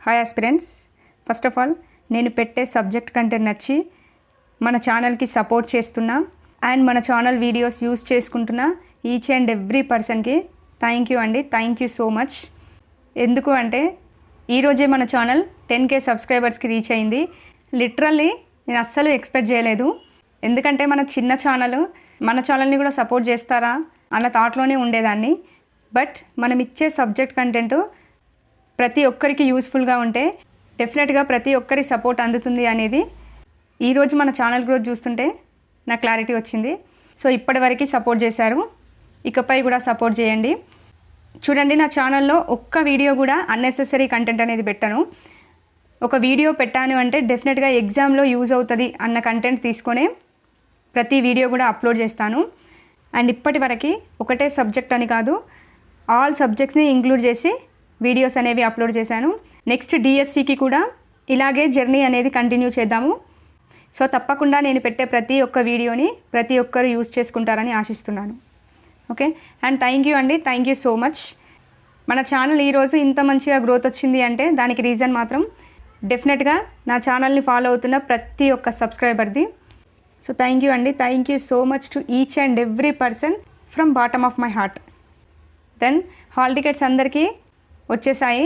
Hi aspirants, first of all నేను పెట్టే subject content నచ్చి మన ఛానల్కి సపోర్ట్ చేస్తున్నా అండ్ మన ఛానల్ వీడియోస్ యూస్ చేసుకుంటున్న ఈచ్ అండ్ ఎవ్రీ పర్సన్కి థ్యాంక్ యూ అండి. Thank you so much. ఎందుకు అంటే ఈరోజే మన ఛానల్ 10K సబ్స్క్రైబర్స్కి రీచ్ అయింది. లిటరల్లీ నేను అస్సలు ఎక్స్పెక్ట్ చేయలేదు. ఎందుకంటే మన చిన్న ఛానల్, మన ఛానల్ని కూడా సపోర్ట్ చేస్తారా అన్న థాట్లోనే ఉండేదాన్ని. బట్ మనం ఇచ్చే సబ్జెక్ట్ కంటెంట్ ప్రతి ఒక్కరికి యూస్ఫుల్గా ఉంటే డెఫినెట్గా ప్రతి ఒక్కరి సపోర్ట్ అందుతుంది అనేది ఈరోజు మన ఛానల్ గ్రోత్ చూస్తుంటే నాకు క్లారిటీ వచ్చింది. సో ఇప్పటివరకు సపోర్ట్ చేశారు, ఇకపై కూడా సపోర్ట్ చేయండి. చూడండి, నా ఛానల్లో ఒక్క వీడియో కూడా అన్నెసెసరీ కంటెంట్ అనేది పెట్టాను. ఒక వీడియో పెట్టాను అంటే డెఫినెట్గా ఎగ్జామ్లో యూజ్ అవుతుంది అన్న కంటెంట్ తీసుకొనే ప్రతి వీడియో కూడా అప్లోడ్ చేస్తాను. అండ్ ఇప్పటివరకు ఒకటే సబ్జెక్ట్ అని కాదు, ఆల్ సబ్జెక్ట్స్ని ఇంక్లూడ్ చేసి వీడియోస్ అనేవి అప్లోడ్ చేశాను. నెక్స్ట్ డిఎస్సికి కూడా ఇలాగే జర్నీ అనేది కంటిన్యూ చేద్దాము. సో తప్పకుండా నేను పెట్టే ప్రతి ఒక్క వీడియోని ప్రతి ఒక్కరు యూజ్ చేసుకుంటారని ఆశిస్తున్నాను. ఓకే, అండ్ థ్యాంక్ యూ అండి. Thank you so much. మన ఛానల్ ఈరోజు ఇంత మంచిగా గ్రోత్ వచ్చింది అంటే దానికి రీజన్ మాత్రం డెఫినెట్గా నా ఛానల్ని ఫాలో అవుతున్న ప్రతి ఒక్క సబ్స్క్రైబర్ది. సో థ్యాంక్ యూ అండి. Thank you so much to each and every person from bottom of my heart. Then hall tickets అందరికీ వచ్చేసాయి.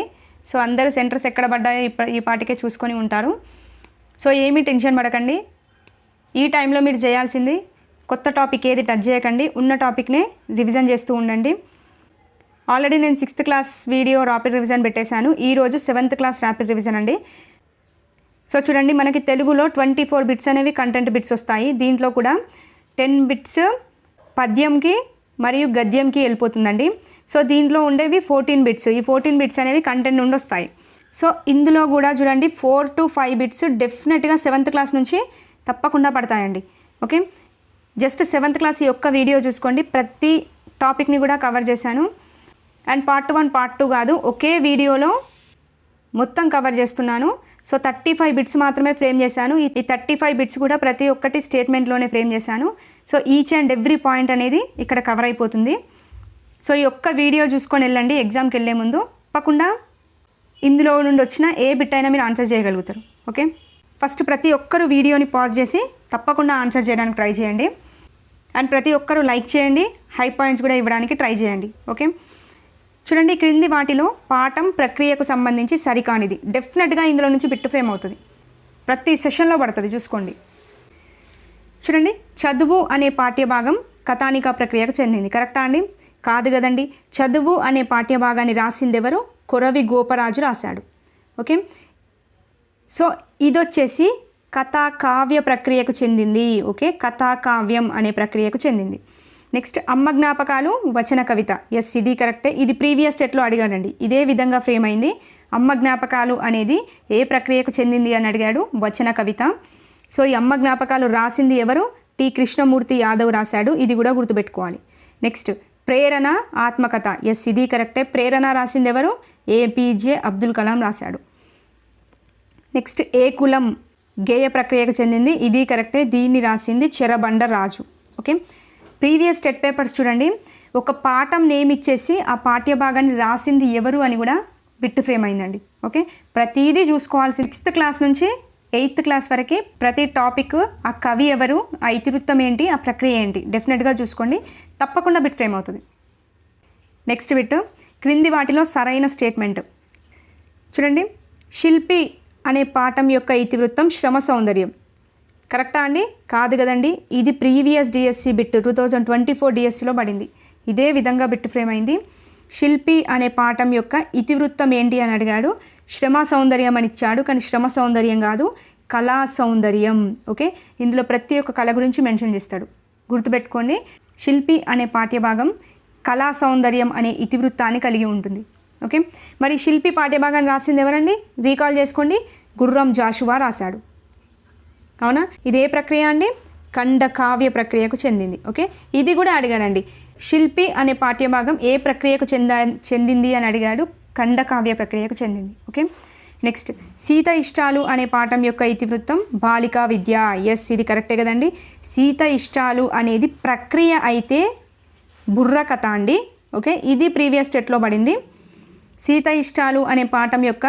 సో అందరు సెంటర్స్ ఎక్కడ పడ్డాయో ఈ పాటికే చూసుకొని ఉంటారు. సో ఏమీ టెన్షన్ పడకండి. ఈ టైంలో మీరు చేయాల్సింది కొత్త టాపిక్ ఏది టచ్ చేయకండి, ఉన్న టాపిక్నే రివిజన్ చేస్తూ ఉండండి. ఆల్రెడీ నేను 6th class video rapid revision పెట్టేశాను. ఈరోజు 7th క్లాస్ ర్యాపిడ్ రివిజన్ అండి. సో చూడండి, మనకి తెలుగులో 24 బిట్స్ అనేవి కంటెంట్ బిట్స్ వస్తాయి. దీంట్లో కూడా 10 బిట్స్ పద్యంకి మరియు గద్యంకి వెళ్ళిపోతుందండి. సో దీంట్లో ఉండేవి 14 బిట్స్. ఈ 14 బిట్స్ అనేవి కంటెంట్ నుండి వస్తాయి. సో ఇందులో కూడా చూడండి 4 to 5 బిట్స్ డెఫినెట్గా 7th క్లాస్ నుంచి తప్పకుండా పడతాయండి. ఓకే, జస్ట్ 7th క్లాస్ ఈ ఒక్క వీడియో చూసుకోండి. ప్రతి టాపిక్ని కూడా కవర్ చేశాను. అండ్ పార్ట్ 1 పార్ట్ 2 కాదు, ఒకే వీడియోలో మొత్తం కవర్ చేస్తున్నాను. సో 35 బిట్స్ మాత్రమే ఫ్రేమ్ చేశాను. ఈ 35 బిట్స్ కూడా ప్రతి ఒక్కటి స్టేట్మెంట్లోనే ఫ్రేమ్ చేశాను. So each and every point అనేది ఇక్కడ కవర్ అయిపోతుంది. సో ఈ ఒక్క వీడియో చూసుకొని వెళ్ళండి ఎగ్జామ్కి వెళ్ళే ముందు. తప్పకుండా ఇందులో నుండి వచ్చిన ఏ బిట్ అయినా మీరు ఆన్సర్ చేయగలుగుతారు. ఓకే, ఫస్ట్ ప్రతి ఒక్కరు వీడియోని పాజ్ చేసి తప్పకుండా ఆన్సర్ చేయడానికి ట్రై చేయండి. అండ్ ప్రతి ఒక్కరు లైక్ చేయండి, హై పాయింట్స్ కూడా ఇవ్వడానికి ట్రై చేయండి. ఓకే, చూడండి, క్రింది వాటిలో పాఠం ప్రక్రియకు సంబంధించి సరికానిది. డెఫినెట్గా ఇందులో నుంచి బిట్ ఫ్రేమ్ అవుతుంది, ప్రతి సెషన్లో పడుతుంది, చూసుకోండి. చూడండి, చదువు అనే పాఠ్యభాగం కథానిక ప్రక్రియకు చెందింది. కరెక్టా అండి? కాదు కదండి. చదువు అనే పాఠ్యభాగాన్ని రాసింది ఎవరు? కొరవి గోపరాజు రాశాడు. ఓకే, సో ఇది వచ్చేసి కథా కావ్య ప్రక్రియకు చెందింది. ఓకే, కథా కావ్యం అనే ప్రక్రియకు చెందింది. నెక్స్ట్ అమ్మ జ్ఞాపకాలు వచన కవిత. ఎస్, ఇది కరెక్టే. ఇది ప్రీవియస్ స్టేట్లో అడిగాడండి, ఇదే విధంగా ఫ్రేమ్ అయింది. అమ్మ జ్ఞాపకాలు అనేది ఏ ప్రక్రియకు చెందింది అని అడిగాడు, వచన కవిత. సో ఈ అమ్మ జ్ఞాపకాలు రాసింది ఎవరు? టి కృష్ణమూర్తి యాదవ్ రాశాడు. ఇది కూడా గుర్తుపెట్టుకోవాలి. నెక్స్ట్ ప్రేరణ ఆత్మకథ. ఎస్, ఇది కరెక్టే. ప్రేరణ రాసింది ఎవరు? ఏపీజే అబ్దుల్ కలాం రాశాడు. నెక్స్ట్ ఏ కులం గేయ ప్రక్రియకు చెందింది. ఇది కరెక్టే. దీన్ని రాసింది చెరబండ రాజు. ఓకే, ప్రీవియస్ స్టెట్ పేపర్స్ చూడండి, ఒక పాఠం నేమ్ ఇచ్చేసి ఆ పాఠ్యభాగాన్ని రాసింది ఎవరు అని కూడా బిట్ ఫ్రేమ్ అయిందండి. ఓకే, ప్రతిదీ చూసుకోవాలి. 6th క్లాస్ నుంచి 8th క్లాస్ వరకు ప్రతి టాపిక్, ఆ కవి ఎవరు, ఆ ఇతివృత్తం ఏంటి, ఆ ప్రక్రియ ఏంటి, డెఫినెట్గా చూసుకోండి. తప్పకుండా బిట్ ఫ్రేమ్ అవుతుంది. నెక్స్ట్ బిట్, క్రింది వాటిలో సరైన స్టేట్మెంట్. చూడండి, శిల్పి అనే పాఠం యొక్క ఇతివృత్తం శ్రమ సౌందర్యం. కరెక్టా అండి? కాదు కదండి. ఇది ప్రీవియస్ డిఎస్సి బిట్ 2024 డిఎస్సిలో పడింది. ఇదే విధంగా బిట్ ఫ్రేమ్ అయింది. శిల్పి అనే పాఠం యొక్క ఇతివృత్తం ఏంటి అని అడిగాడు. శ్రమ సౌందర్యం అని ఇచ్చాడు, కానీ శ్రమ సౌందర్యం కాదు, కళా సౌందర్యం. ఓకే, ఇందులో ప్రతి ఒక్క కళ గురించి మెన్షన్ చేస్తాడు, గుర్తుపెట్టుకోండి. శిల్పి అనే పాఠ్యభాగం కళా సౌందర్యం అనే ఇతివృత్తాన్ని కలిగి ఉంటుంది. ఓకే, మరి శిల్పి పాఠ్యభాగాన్ని రాసింది ఎవరండి? రీకాల్ చేసుకోండి, గుర్రం జాషువా రాశాడు. అవునా? ఇదే ప్రక్రియ అండి, ఖండ కావ్య ప్రక్రియకు చెందింది. ఓకే, ఇది కూడా అడిగాడండి. శిల్పి అనే పాఠ్యభాగం ఏ ప్రక్రియకు చెందింది అని అడిగాడు. ఖండ కావ్య ప్రక్రియకు చెందింది. ఓకే, నెక్స్ట్ సీత ఇష్టాలు అనే పాఠం యొక్క ఇతివృత్తం బాలికా విద్య. ఎస్, ఇది కరెక్టే కదండి. సీత ఇష్టాలు అనేది ప్రక్రియ అయితే బుర్ర కథ అండి. ఓకే, ఇది ప్రీవియస్ స్టేట్లో పడింది. సీత ఇష్టాలు అనే పాఠం యొక్క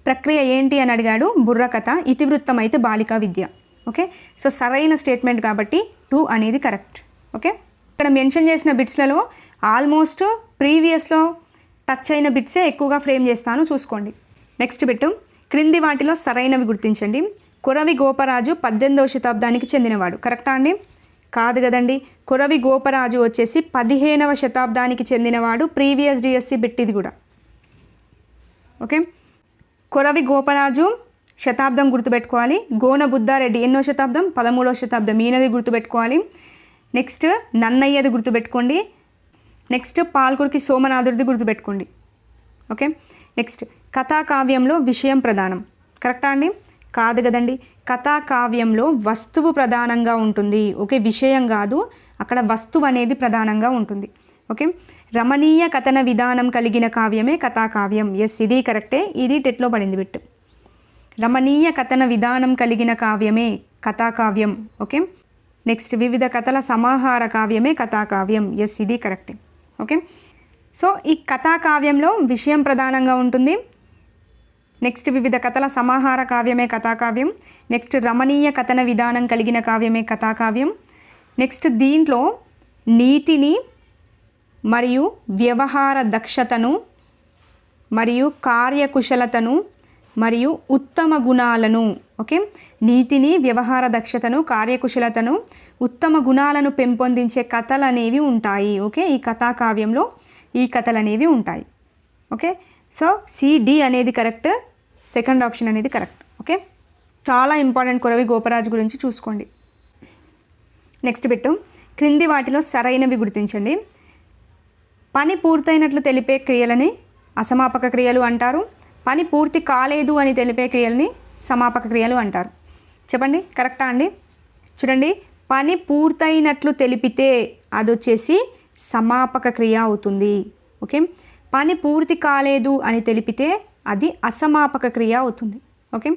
ప్రక్రియ ఏంటి అని అడిగాడు, బుర్రకథ. ఇతివృత్తం అయితే బాలికా విద్య. ఓకే, సో సరైన స్టేట్మెంట్ కాబట్టి 2 అనేది కరెక్ట్. ఓకే, ఇక్కడ మెన్షన్ చేసిన బిట్స్లలో ఆల్మోస్ట్ ప్రీవియస్లో టచ్ అయిన బిట్సే ఎక్కువగా ఫ్రేమ్ చేస్తాను, చూసుకోండి. నెక్స్ట్ బిట్, క్రింది వాటిలో సరైనవి గుర్తించండి. కొరవి గోపరాజు 18వ శతాబ్దానికి చెందినవాడు. కరెక్టా అండి? కాదు కదండి. కొరవి గోపరాజు వచ్చేసి 15వ శతాబ్దానికి చెందినవాడు. ప్రీవియస్ డిఎస్సి బిట్ ఇది కూడా. ఓకే, కొరవి గోపరాజు శతాబ్దం గుర్తుపెట్టుకోవాలి. గోన బుద్ధారెడ్డి ఎన్నో శతాబ్దం? 13వ శతాబ్దం. ఈయనది గుర్తుపెట్టుకోవాలి. నెక్స్ట్ నన్నయ్యది గుర్తుపెట్టుకోండి. నెక్స్ట్ పాల్కురికి సోమనాథుడిది గుర్తుపెట్టుకోండి. ఓకే, నెక్స్ట్ కథాకావ్యంలో విషయం ప్రధానం. కరెక్టా అండి? కాదు కదండి. కథాకావ్యంలో వస్తువు ప్రధానంగా ఉంటుంది. ఓకే, విషయం కాదు, అక్కడ వస్తువు అనేది ప్రధానంగా ఉంటుంది. ఓకే, రమణీయ కథన విధానం కలిగిన కావ్యమే కథాకావ్యం. ఎస్, ఇది కరెక్టే. ఇది టెట్లో పడింది బిట్. రమణీయ కథన విధానం కలిగిన కావ్యమే కథాకావ్యం. ఓకే, నెక్స్ట్ వివిధ కథల సమాహార కావ్యమే కథాకావ్యం. ఎస్, ఇది కరెక్టే. ఓకే, సో ఈ కథాకావ్యంలో విషయం ప్రధానంగా ఉంటుంది. నెక్స్ట్ వివిధ కథల సమాహార కావ్యమే కథాకావ్యం. నెక్స్ట్ రమణీయ కథన విధానం కలిగిన కావ్యమే కథాకావ్యం. నెక్స్ట్ దీంట్లో నీతిని మరియు వ్యవహార దక్షతను మరియు కార్యకుశలతను మరియు ఉత్తమ గుణాలను, ఓకే, నీతిని, వ్యవహార దక్షతను, కార్యకుశలతను, ఉత్తమ గుణాలను పెంపొందించే కథలు అనేవి ఉంటాయి. ఓకే, ఈ కథాకావ్యంలో ఈ కథలు అనేవి ఉంటాయి. ఓకే, సో సిడి అనేది కరెక్ట్, సెకండ్ ఆప్షన్ అనేది కరెక్ట్. ఓకే, చాలా ఇంపార్టెంట్ కొరవి గోపరాజు గురించి చూసుకోండి. నెక్స్ట్ బిట్, క్రింది వాటిలో సరైనవి గుర్తించండి. పని పూర్తయినట్లు తెలిపే క్రియలని అసమాపక క్రియలు అంటారు. పని పూర్తి కాలేదు అని తెలిపే క్రియలని సమాపక క్రియలు అంటారు. చెప్పండి, కరెక్టా అండి? చూడండి, పని పూర్తయినట్లు తెలిపితే అది వచ్చేసి సమాపక క్రియ అవుతుంది. ఓకే, పని పూర్తి కాలేదు అని తెలిపితే అది అసమాపక క్రియ అవుతుంది. ఓకే,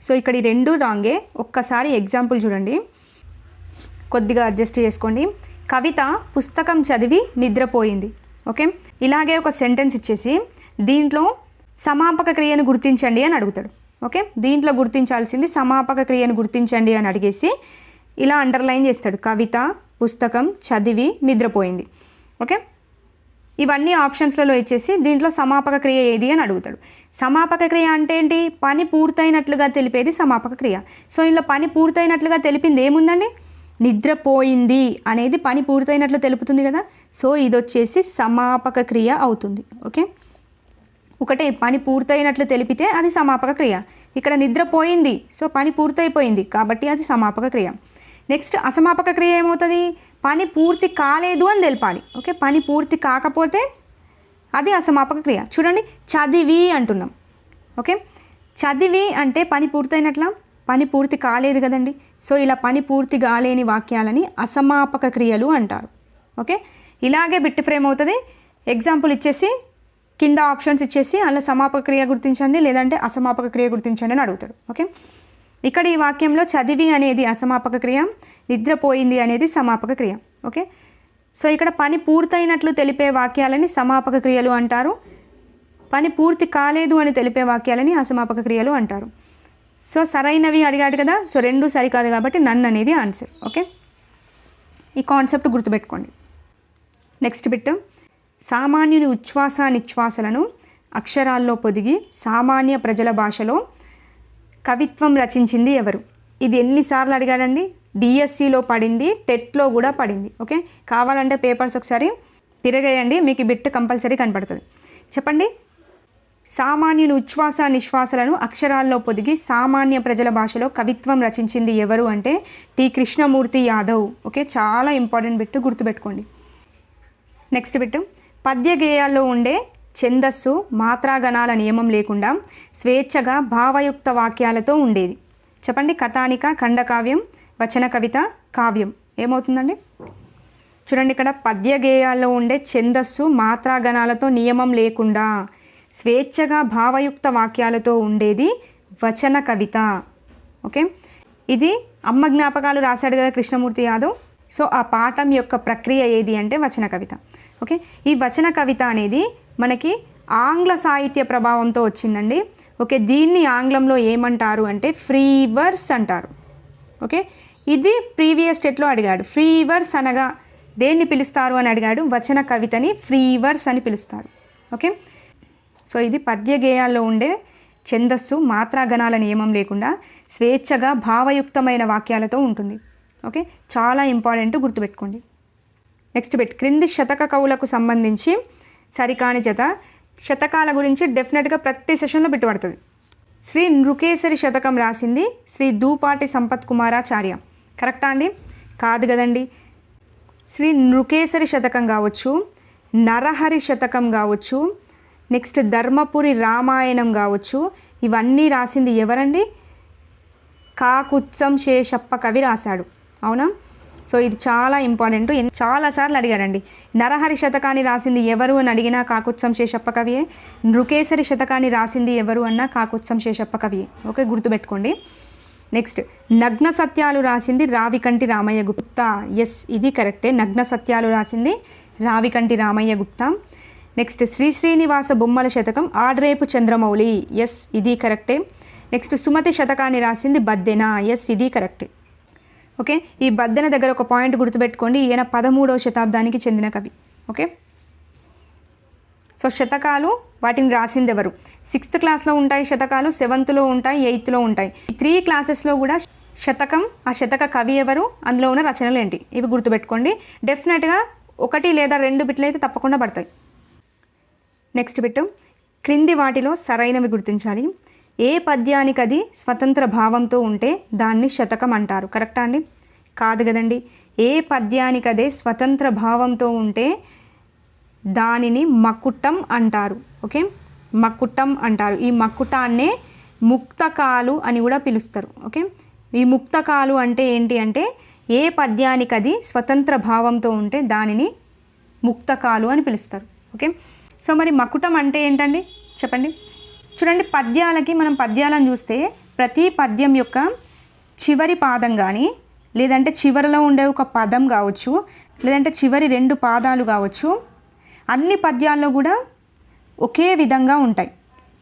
సో ఇక్కడ ఈ రెండు రాంగే. ఒక్కసారి ఎగ్జాంపుల్ చూడండి, కొద్దిగా అడ్జస్ట్ చేసుకోండి. కవిత పుస్తకం చదివి నిద్రపోయింది. ఓకే, ఇలాగే ఒక సెంటెన్స్ ఇచ్చేసి దీంట్లో సమాపక క్రియను గుర్తించండి అని అడుగుతాడు. ఓకే, దీంట్లో గుర్తించాల్సింది సమాపక క్రియను గుర్తించండి అని అడిగేసి ఇలా అండర్లైన్ చేస్తాడు. కవిత పుస్తకం చదివి నిద్రపోయింది. ఓకే, ఇవన్నీ ఆప్షన్స్లలో ఇచ్చేసి దీంట్లో సమాపక క్రియ ఏది అని అడుగుతాడు. సమాపక క్రియ అంటే ఏంటి? పని పూర్తయినట్లుగా తెలిపేది సమాపక క్రియ. సో ఇందులో పని పూర్తయినట్లుగా తెలిపింది ఏముందండి? నిద్రపోయింది అనేది పని పూర్తయినట్లు తెలుపుతుంది కదా. సో ఇది వచ్చేసి సమాపక క్రియ అవుతుంది. ఓకే, ఒకటే పని పూర్తయినట్లు తెలిపితే అది సమాపక క్రియ. ఇక్కడ నిద్రపోయింది, సో పని పూర్తయిపోయింది కాబట్టి అది సమాపక క్రియ. నెక్స్ట్ అసమాపక క్రియ ఏమవుతుంది? పని పూర్తి కాలేదు అని తెలపాలి. ఓకే, పని పూర్తి కాకపోతే అది అసమాపక క్రియ. చూడండి, చదివి అంటున్నాం. ఓకే, చదివి అంటే పని పూర్తయినట్లా? పని పూర్తి కాలేదు కదండి. సో ఇలా పని పూర్తి కాలేని వాక్యాలని అసమాపక క్రియలు అంటారు. ఓకే, ఇలాగే బిట్ ఫ్రేమ్ అవుతుంది. ఎగ్జాంపుల్ ఇచ్చేసి కింద ఆప్షన్స్ ఇచ్చేసి అలా సమాపక క్రియ గుర్తించండి లేదంటే అసమాపక క్రియ గుర్తించండి అని అడుగుతాడు. ఓకే, ఇక్కడ ఈ వాక్యంలో చదివి అనేది అసమాపక క్రియ, నిద్రపోయింది అనేది సమాపక క్రియ. ఓకే, సో ఇక్కడ పని పూర్తయినట్లు తెలిపే వాక్యాలని సమాపక క్రియలు అంటారు. పని పూర్తి కాలేదు అని తెలిపే వాక్యాలని అసమాపక క్రియలు అంటారు. సో సరైనవి అడిగాడు కదా, సో రెండు సరికాదు కాబట్టి నన్ అనేది ఆన్సర్. ఓకే, ఈ కాన్సెప్ట్ గుర్తుపెట్టుకోండి. నెక్స్ట్ బిట్, సామాన్యుని ఉచ్ఛ్వాస నిశ్వాసలను అక్షరాల్లో పొదిగి సామాన్య ప్రజల భాషలో కవిత్వం రచించింది ఎవరు? ఇది ఎన్నిసార్లు అడిగాడండి? డిఎస్సిలో పడింది, టెట్లో కూడా పడింది. ఓకే, కావాలంటే పేపర్స్ ఒకసారి తిరగేయండి, మీకు ఈ బిట్ కంపల్సరీ కనపడుతుంది. చెప్పండి, సామాన్యుని ఉచ్ఛ్వాస నిశ్వాసలను అక్షరాల్లో పొదిగి సామాన్య ప్రజల భాషలో కవిత్వం రచించింది ఎవరు అంటే టి కృష్ణమూర్తి యాదవ్. ఓకే, చాలా ఇంపార్టెంట్ బిట్, గుర్తుపెట్టుకోండి. నెక్స్ట్ బిట్, పద్య గేయాల్లో ఉండే ఛందస్సు మాత్రాగణాల నియమం లేకుండా స్వేచ్ఛగా భావయుక్త వాక్యాలతో ఉండేది. చెప్పండి, కథానిక, ఖండకావ్యం, వచన కవిత, కావ్యం ఏమవుతుందండి? చూడండి, ఇక్కడ పద్య గేయాల్లో ఉండే ఛందస్సు మాత్రాగణాలతో నియమం లేకుండా స్వేచ్ఛగా భావయుక్త వాక్యాలతో ఉండేది వచన కవిత. ఓకే, ఇది అమ్మ జ్ఞాపకాలు రాశాడు కదా కృష్ణమూర్తి యాదవ్. సో ఆ పాఠం యొక్క ప్రక్రియ ఏది అంటే వచన కవిత. ఓకే, ఈ వచన కవిత అనేది మనకి ఆంగ్ల సాహిత్య ప్రభావంతో వచ్చిందండి. ఓకే, దీన్ని ఆంగ్లంలో ఏమంటారు అంటే ఫ్రీ వర్స్ అంటారు. ఓకే, ఇది ప్రీవియస్ స్టేట్లో అడిగాడు. ఫ్రీ వర్స్ అనగా దేన్ని పిలుస్తారు అని అడిగాడు. వచన కవితని ఫ్రీ వర్స్ అని పిలుస్తారు. ఓకే, సో ఇది పద్య గేయాల్లో ఉండే ఛందస్సు మాత్రాగణాల నియమం లేకుండా స్వేచ్ఛగా భావయుక్తమైన వాక్యాలతో ఉంటుంది. ఓకే, చాలా ఇంపార్టెంట్, గుర్తుపెట్టుకోండి. నెక్స్ట్ క్రింది శతక కవులకు సంబంధించి సరికాని జత. శతకాల గురించి డెఫినెట్గా ప్రతి సెషన్లో పెట్టుబడుతుంది. శ్రీ నృకేసరి శతకం రాసింది శ్రీ దూపాటి సంపత్ కుమారాచార్య. కరెక్టా అండి? కాదు కదండి. శ్రీ నృకేసరి శతకం కావచ్చు, నరహరి శతకం కావచ్చు, నెక్స్ట్ ధర్మపురి రామాయణం కావచ్చు, ఇవన్నీ రాసింది ఎవరండి? కాకుత్సం శేషప్ప కవి రాశాడు. అవునా? సో ఇది చాలా ఇంపార్టెంట్, చాలాసార్లు అడిగాడండి. నరహరి శతకాన్ని రాసింది ఎవరు అని అడిగినా కాకుత్సం శేషప్ప కవియే. నృకేసరి శతకాన్ని రాసింది ఎవరు అన్నా కాకుత్సం శేషప్ప కవియే. ఓకే, గుర్తుపెట్టుకోండి. నెక్స్ట్ నగ్న సత్యాలు రాసింది రావికంటి రామయ్య గుప్తా. ఎస్, ఇది కరెక్టే. నగ్న సత్యాలు రాసింది రావికంటి రామయ్య గుప్తా. నెక్స్ట్ శ్రీనివాస బొమ్మల శతకం ఆడ్రేపు చంద్రమౌళి. ఎస్, ఇది కరెక్టే. నెక్స్ట్ సుమతి శతకాన్ని రాసింది బద్దెన. ఎస్, ఇది కరెక్టే. ఓకే, ఈ బద్దెన దగ్గర ఒక పాయింట్ గుర్తుపెట్టుకోండి, ఈయన 13వ శతాబ్దానికి చెందిన కవి. ఓకే, సో శతకాలు వాటిని రాసింది ఎవరు? 6th క్లాస్లో ఉంటాయి శతకాలు, 7thలో ఉంటాయి, 8thలో ఉంటాయి. ఈ 3 క్లాసెస్లో కూడా శతకం, ఆ శతక కవి ఎవరు, అందులో ఉన్న రచనలు ఏంటి, ఇవి గుర్తుపెట్టుకోండి. డెఫినెట్గా 1 లేదా 2 బిట్లు అయితే తప్పకుండా పడతాయి. నెక్స్ట్ బిట్టు, క్రింది వాటిలో సరైనవి గుర్తించాలి. ఏ పద్యానికి అది స్వతంత్ర భావంతో ఉంటే దాన్ని శతకం అంటారు. కరెక్టా అండి? కాదు కదండి. ఏ పద్యానికి అదే స్వతంత్ర భావంతో ఉంటే దానిని మకుటం అంటారు. ఓకే, మకుటం అంటారు. ఈ మకుటాన్నే ముక్తకాలు అని కూడా పిలుస్తారు. ఓకే, ఈ ముక్తకాలు అంటే ఏంటి అంటే ఏ పద్యానికి అది స్వతంత్ర భావంతో ఉంటే దానిని ముక్తకాలు అని పిలుస్తారు. ఓకే, సో మరి మకుటం అంటే ఏంటండి చెప్పండి. చూడండి, పద్యాలకి మనం పద్యాలను చూస్తే ప్రతి పద్యం యొక్క చివరి పాదం కానీ, లేదంటే చివరిలో ఉండే ఒక పదం కావచ్చు, లేదంటే చివరి 2 పాదాలు కావచ్చు, అన్ని పద్యాల్లో కూడా ఒకే విధంగా ఉంటాయి.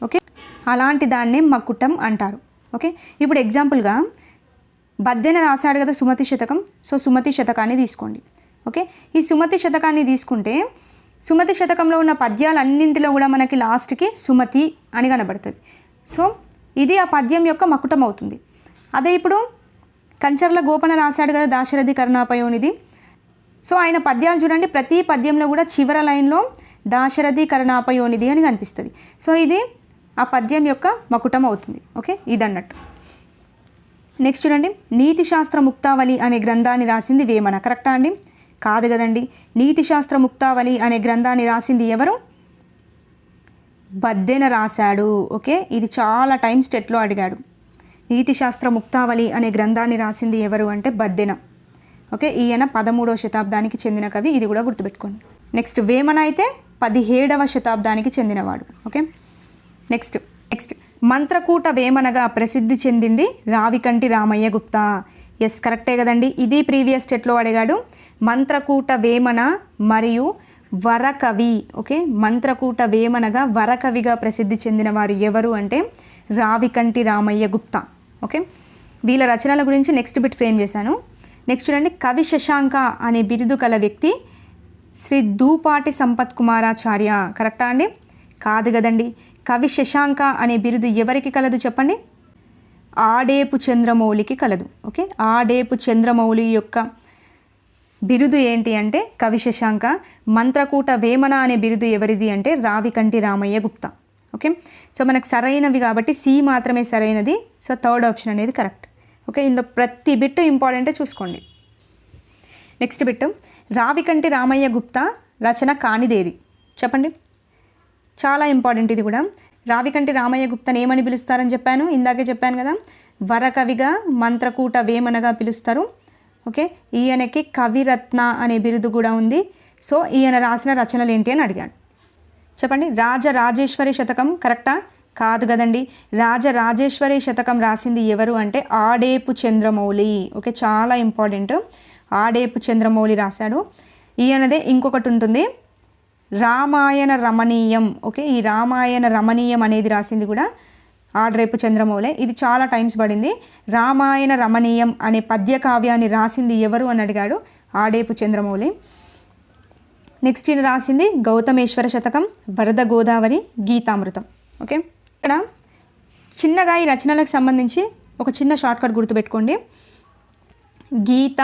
ఓకే, అలాంటి దాన్నే మకుటం అంటారు. ఓకే, ఇప్పుడు ఎగ్జాంపుల్గా బద్దెన రాశాడు కదా సుమతి శతకం. సో సుమతి శతకాన్ని తీసుకోండి. ఓకే, ఈ సుమతి శతకాన్ని తీసుకుంటే సుమతి శతకంలో ఉన్న పద్యాలన్నింటిలో కూడా మనకి లాస్ట్కి సుమతి అని కనబడుతుంది. సో ఇది ఆ పద్యం యొక్క మకుటం అవుతుంది. అదే ఇప్పుడు కంచర్ల గోపన రాశాడు కదా దాశరథి కరుణాపయోనిధి. సో ఆయన పద్యాలు చూడండి, ప్రతి పద్యంలో కూడా చివరి లైన్లో దాశరథి కరుణాపయోనిధి అని కనిపిస్తుంది. సో ఇది ఆ పద్యం యొక్క మకుటం అవుతుంది. ఓకే, ఇదన్నట్టు. నెక్స్ట్ చూడండి, నీతిశాస్త్ర ముక్తావళి అనే గ్రంథాన్ని రాసింది వేమన. కరెక్టా అండి? కాదు కదండి. నీతిశాస్త్ర ముక్తావళి అనే గ్రంథాన్ని రాసింది ఎవరు? బద్దెన రాశాడు. ఓకే, ఇది చాలా టైమ్స్ టెట్లో అడిగాడు. నీతిశాస్త్ర ముక్తావళి అనే గ్రంథాన్ని రాసింది ఎవరు అంటే బద్దెన. ఓకే, ఈయన 13వ శతాబ్దానికి చెందిన కవి, ఇది కూడా గుర్తుపెట్టుకోండి. నెక్స్ట్ వేమన అయితే 17వ శతాబ్దానికి చెందినవాడు. ఓకే, నెక్స్ట్ మంత్రకూట వేమనగా ప్రసిద్ధి చెందింది రావికంటి రామయ్య గుప్తా. ఎస్, కరెక్టే కదండి. ఇది ప్రీవియస్ స్టేట్లో అడిగాడు. మంత్రకూట వేమన మరియు వరకవి. ఓకే, మంత్రకూట వేమనగా వరకవిగా ప్రసిద్ధి చెందిన వారు ఎవరు అంటే రావికంటి రామయ్య గుప్తా. ఓకే, వీళ్ళ రచనల గురించి నెక్స్ట్ బిట్ ఫ్రేమ్ చేశాను. నెక్స్ట్ చూడండి, కవి శశాంక అనే బిరుదు కల వ్యక్తి శ్రీ దూపాటి సంపత్ కుమారాచార్య. కరెక్టా అండి? కాదు కదండి. కవి శశాంక అనే బిరుదు ఎవరికి కలదు చెప్పండి? ఆడేపు చంద్రమౌళికి కలదు. ఓకే, ఆడేపు చంద్రమౌళి యొక్క బిరుదు ఏంటి అంటే కవి శశాంక. మంత్రకూట వేమన అనే బిరుదు ఎవరిది అంటే రావికంటి రామయ్య గుప్తా. ఓకే, సో మనకు సరైనవి కాబట్టి సి మాత్రమే సరైనది. సో 3rd ఆప్షన్ అనేది కరెక్ట్. ఓకే, ఇందులో ప్రతి బిట్టు ఇంపార్టెంటే చూసుకోండి. నెక్స్ట్ బిట్టు, రావికంటి రామయ్య గుప్తా రచన కానిదేది చెప్పండి. చాలా ఇంపార్టెంట్ ఇది కూడా. రావికంటి రామయ్య గుప్తాని ఏమని పిలుస్తారని చెప్పాను, ఇందాకే చెప్పాను కదా. వరకవిగా మంత్రకూట వేమనగా పిలుస్తారు. ఓకే, ఈయనకి కవిరత్న అనే బిరుదు కూడా ఉంది. సో ఈయన రాసిన రచనలు ఏంటి అని అడిగాడు. చెప్పండి. రాజరాజేశ్వరి శతకం కరెక్టా? కాదు కదండి. రాజరాజేశ్వరి శతకం రాసింది ఎవరు అంటే ఆడేపు చంద్రమౌళి. ఓకే, చాలా ఇంపార్టెంట్. ఆడేపు చంద్రమౌళి రాశాడు. ఈయనదే ఇంకొకటి ఉంటుంది, రామాయణ రమణీయం. ఓకే, ఈ రామాయణ రమణీయం అనేది రాసింది కూడా ఆడ్రేపు చంద్రమౌళి. ఇది చాలా టైమ్స్ పడింది. రామాయణ రమణీయం అనే పద్య కావ్యాన్ని రాసింది ఎవరు అని అడిగాడు, ఆడేపు చంద్రమౌళి. నెక్స్ట్ ఈయన రాసింది గౌతమేశ్వర శతకం, వరద గోదావరి, గీతామృతం. ఓకే, ఇక్కడ చిన్నగా ఈ రచనలకు సంబంధించి ఒక చిన్న షార్ట్కట్ గుర్తుపెట్టుకోండి. గీత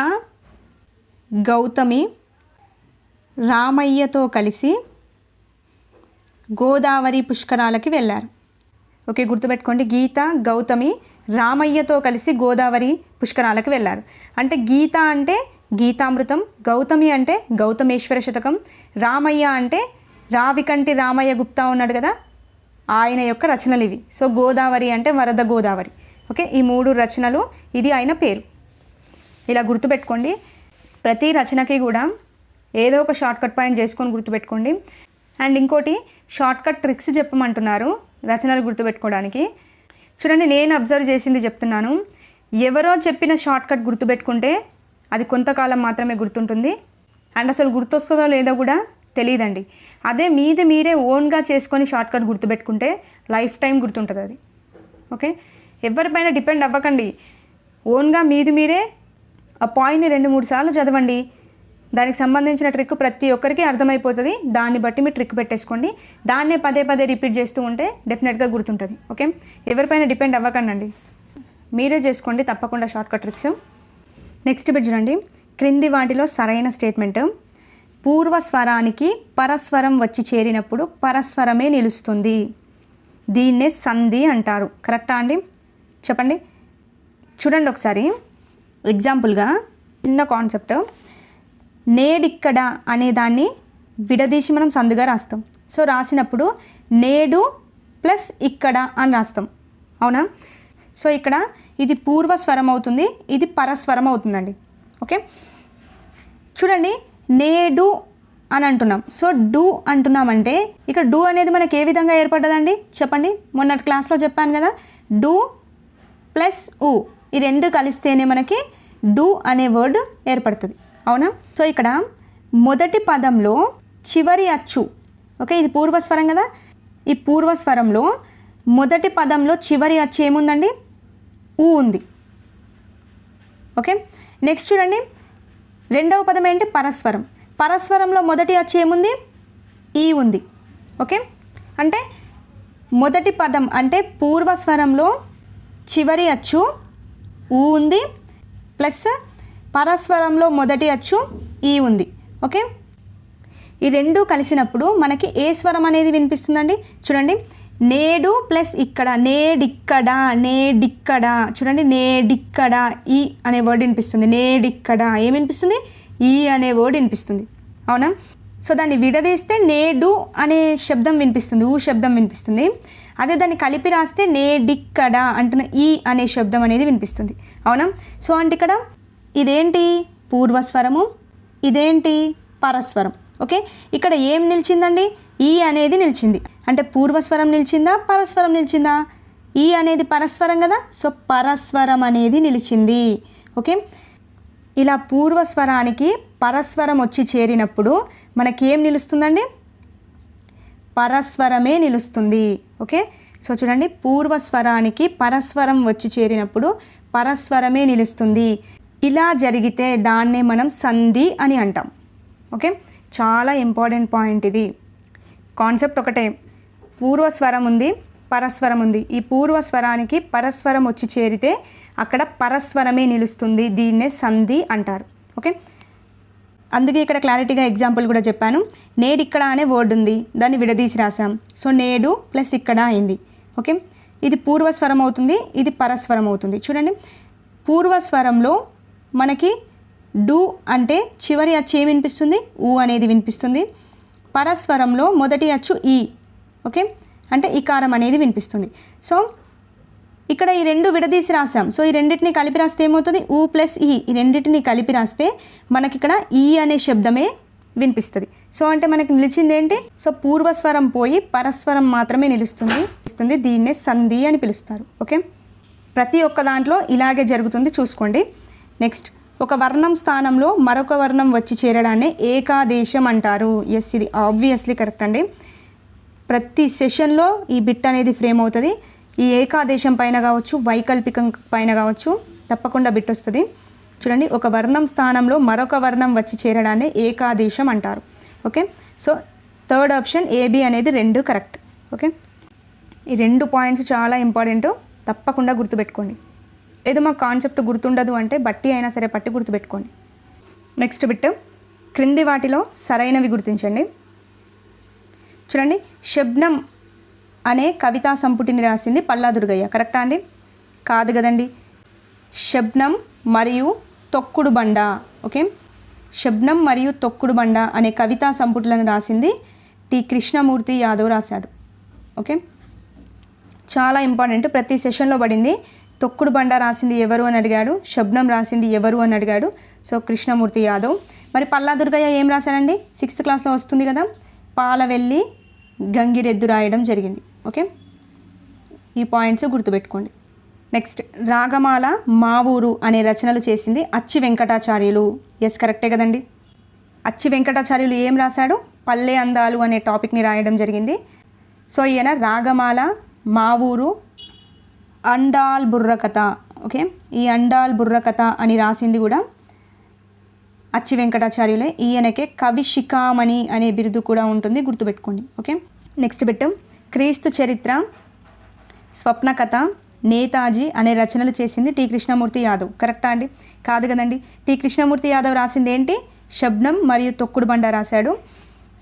గౌతమి రామయ్యతో కలిసి గోదావరి పుష్కరాలకి వెళ్ళారు. ఓకే, గుర్తుపెట్టుకోండి. గీత గౌతమి రామయ్యతో కలిసి గోదావరి పుష్కరాలకు వెళ్ళారు. అంటే గీత అంటే గీతామృతం, గౌతమి అంటే గౌతమేశ్వర శతకం, రామయ్య అంటే రావికంటి రామయ్య గుప్తా ఉన్నాడు కదా, ఆయన యొక్క రచనలు ఇవి. సో గోదావరి అంటే వరద గోదావరి. ఓకే, ఈ 3 రచనలు, ఇది ఆయన పేరు. ఇలా గుర్తుపెట్టుకోండి. ప్రతి రచనకి కూడా ఏదో ఒక షార్ట్కట్ పాయింట్ చేసుకొని గుర్తుపెట్టుకోండి. అండ్ ఇంకోటి షార్ట్కట్ ట్రిక్స్ చెప్పమంటున్నారు రచనలు గుర్తుపెట్టుకోవడానికి. చూడండి, నేను అబ్జర్వ్ చేసింది చెప్తున్నాను. ఎవరో చెప్పిన షార్ట్కట్ గుర్తుపెట్టుకుంటే అది కొంతకాలం మాత్రమే గుర్తుంటుంది, అండ్ అసలు గుర్తొస్తుందో లేదో కూడా తెలియదండి. అదే మీరే ఓన్గా చేసుకొని షార్ట్కట్ గుర్తుపెట్టుకుంటే లైఫ్ టైం గుర్తుంటుంది అది. ఓకే, ఎవరిపైన డిపెండ్ అవ్వకండి. ఓన్గా మీరే ఆ పాయింట్ని 2-3 సార్లు చదవండి. దానికి సంబంధించిన ట్రిక్ ప్రతి ఒక్కరికి అర్థమైపోతుంది. దాన్ని బట్టి మీరు ట్రిక్ పెట్టేసుకోండి. దాన్నే పదే రిపీట్ చేస్తూ ఉంటే డెఫినెట్గా గుర్తుంటుంది. ఓకే, ఎవరిపైన డిపెండ్ అవ్వకండి, మీరే చేసుకోండి తప్పకుండా షార్ట్కట్ ట్రిక్స్. నెక్స్ట్ బిట్ చూడండి. క్రింది వాటిలో సరైన స్టేట్మెంట్. పూర్వస్వరానికి పరస్వరం వచ్చి చేరినప్పుడు పరస్వరమే నిలుస్తుంది, దీన్నే సంధి అంటారు. కరెక్టా అండి? చెప్పండి. చూడండి ఒకసారి ఎగ్జాంపుల్గా చిన్న కాన్సెప్ట్. నేడిక్కడ అనే దాన్ని విడదీసి మనం సందుగా రాస్తాం. సో రాసినప్పుడు నేడు ప్లస్ ఇక్కడ అని రాస్తాం, అవునా? సో ఇక్కడ ఇది పూర్వస్వరం అవుతుంది, ఇది పరస్వరం అవుతుందండి. ఓకే, చూడండి, నేడు అని అంటున్నాం. సో డూ అంటున్నామంటే ఇక్కడ డూ అనేది మనకి ఏ విధంగా ఏర్పడ్డదండి చెప్పండి. మొన్నటి క్లాస్లో చెప్పాను కదా, డూ ప్లస్ ఊ ఈ 2 కలిస్తేనే మనకి డూ అనే వర్డ్ ఏర్పడుతుంది, అవునా? సో ఇక్కడ మొదటి పదంలో చివరి అచ్చు, ఓకే, ఇది పూర్వస్వరం కదా, ఈ పూర్వస్వరంలో మొదటి పదంలో చివరి అచ్చు ఏముందండి? ఊ ఉంది. ఓకే, నెక్స్ట్ చూడండి, రెండవ పదం ఏంటి? పరస్వరం. పరస్వరంలో మొదటి అచ్చు ఏముంది? ఈ ఉంది. ఓకే, అంటే మొదటి పదం అంటే పూర్వస్వరంలో చివరి అచ్చు ఊ ఉంది, ప్లస్ పరస్వరంలో మొదటి అచ్చు ఈ ఉంది. ఓకే, ఈ 2 కలిసినప్పుడు మనకి ఏ స్వరం అనేది వినిపిస్తుందండి? చూడండి, నేడు ప్లస్ ఇక్కడ, నేడిక్కడ, నేడిక్కడ. చూడండి, నేడిక్కడ ఈ అనే వర్డ్ వినిపిస్తుంది. నేడిక్కడ ఏం వినిపిస్తుంది? ఈ అనే వర్డ్ వినిపిస్తుంది, అవునా? సో దాన్ని విడదీస్తే నేడు అనే శబ్దం వినిపిస్తుంది, ఊ శబ్దం వినిపిస్తుంది. అదే దాన్ని కలిపి రాస్తే నేడిక్కడ అంటున్న ఈ అనే శబ్దం అనేది వినిపిస్తుంది, అవునా? సో అంటే ఇక్కడ ఇదేంటి? పూర్వస్వరము, ఇదేంటి? పరస్వరం. ఓకే, ఇక్కడ ఏం నిలిచిందండి? ఈ అనేది నిలిచింది. అంటే పూర్వస్వరం నిలిచిందా, పరస్వరం నిలిచిందా? ఈ అనేది పరస్వరం కదా, సో పరస్వరం అనేది నిలిచింది. ఓకే, ఇలా పూర్వస్వరానికి పరస్వరం వచ్చి చేరినప్పుడు మనకి ఏం నిలుస్తుందండి? పరస్వరమే నిలుస్తుంది. ఓకే, సో చూడండి, పూర్వస్వరానికి పరస్వరం వచ్చి చేరినప్పుడు పరస్వరమే నిలుస్తుంది. ఇలా జరిగితే దాన్నే మనం సంధి అని అంటాం. ఓకే, చాలా ఇంపార్టెంట్ పాయింట్ ఇది. కాన్సెప్ట్ ఒకటే, పూర్వస్వరం ఉంది, పరస్వరం ఉంది. ఈ పూర్వస్వరానికి పరస్వరం వచ్చి చేరితే అక్కడ పరస్వరమే నిలుస్తుంది, దీన్నే సంధి అంటారు. ఓకే, అందుకే ఇక్కడ క్లారిటీగా ఎగ్జాంపుల్ కూడా చెప్పాను. నేడు ఇక్కడ అనే వర్డ్ ఉంది, దాన్ని విడదీసి రాసాం. సో నేడు ప్లస్ ఇక్కడ అయింది. ఓకే, ఇది పూర్వస్వరం అవుతుంది, ఇది పరస్వరం అవుతుంది. చూడండి, పూర్వస్వరంలో మనకి డు అంటే చివరి అచ్చు ఏమి వినిపిస్తుంది? ఊ అనేది వినిపిస్తుంది. పరస్వరంలో మొదటి అచ్చు ఈ, ఓకే, అంటే ఇకారం అనేది వినిపిస్తుంది. సో ఇక్కడ ఈ 2 విడదీసి రాసాం. సో ఈ రెండింటిని కలిపి రాస్తే ఏమవుతుంది? ఊ ప్లస్ ఈ రెండింటిని కలిపి రాస్తే మనకి ఇక్కడ ఈ అనే శబ్దమే వినిపిస్తుంది. సో అంటే మనకి నిలిచింది ఏంటి? సో పూర్వస్వరం పోయి పరస్వరం మాత్రమే నిలుస్తుంది, దీన్నే సంధి అని పిలుస్తారు. ఓకే, ప్రతి ఒక్క దాంట్లో ఇలాగే జరుగుతుంది, చూసుకోండి. నెక్స్ట్, ఒక వర్ణం స్థానంలో మరొక వర్ణం వచ్చి చేరడాన్ని ఏకాదేశం అంటారు. ఎస్, ఇది ఆబ్వియస్లీ కరెక్ట్ అండి. ప్రతి సెషన్లో ఈ బిట్ అనేది ఫ్రేమ్ అవుతుంది. ఈ ఏకాదేశం పైన కావచ్చు, వైకల్పికం పైన కావచ్చు తప్పకుండా బిట్ వస్తుంది. చూడండి, ఒక వర్ణం స్థానంలో మరొక వర్ణం వచ్చి చేరడాన్ని ఏకాదేశం అంటారు. Okay, so third option AB అనేది 2 కరెక్ట్. ఓకే, ఈ 2 పాయింట్స్ చాలా ఇంపార్టెంట్, తప్పకుండా గుర్తుపెట్టుకోండి. ఏదో మాకు కాన్సెప్ట్ గుర్తుండదు అంటే బట్టి అయినా సరే పట్టి గుర్తుపెట్టుకోండి. నెక్స్ట్ బిట్, క్రింది వాటిలో సరైనవి గుర్తించండి. చూడండి, శబ్నం అనే కవితా సంపుటిని రాసింది పల్లా దుర్గయ్య. కరెక్టా అండి? కాదు కదండి. శబ్నం మరియు తొక్కుడు బండ. ఓకే, శబ్నం మరియు తొక్కుడు బండ అనే కవితా సంపుటులను రాసింది టి కృష్ణమూర్తి యాదవ్ రాశాడు. ఓకే, చాలా ఇంపార్టెంట్, ప్రతి సెషన్లో పడింది. తొక్కుడు బండ రాసింది ఎవరు అని అడిగాడు, శబ్నం రాసింది ఎవరు అని అడిగాడు. సో కృష్ణమూర్తి యాదవ్. మరి పల్లా దుర్గయ్య ఏం రాశాడండి? 6th క్లాస్లో వస్తుంది కదా, పాలవెల్లి గంగిరెద్దు రాయడం జరిగింది. ఓకే, ఈ పాయింట్స్ గుర్తుపెట్టుకోండి. నెక్స్ట్, రాగమాల మా ఊరు అనే రచనలు చేసింది అచ్చి వెంకటాచార్యులు. ఎస్, కరెక్టే కదండి. అచ్చి వెంకటాచార్యులు ఏం రాశాడు? పల్లె అందాలు అనే టాపిక్ని రాయడం జరిగింది. సో ఈయన రాగమాల, మా ఊరు, అండాల్ బుర్రకథ. ఓకే, ఈ అండాల్ బుర్రకథ అని రాసింది కూడా అచ్చి వెంకటాచార్యులే. ఈయనకే కవి శిఖామణి అనే బిరుదు కూడా ఉంటుంది, గుర్తుపెట్టుకోండి. ఓకే, నెక్స్ట్ బిట్, క్రీస్తు చరిత్ర, స్వప్న కథ, నేతాజీ అనే రచనలు చేసింది టి కృష్ణమూర్తి యాదవ్. కరెక్టా అండి? కాదు కదండి. టి కృష్ణమూర్తి యాదవ్ రాసింది ఏంటి? శబ్నం మరియు తొక్కుడు బండ రాశాడు.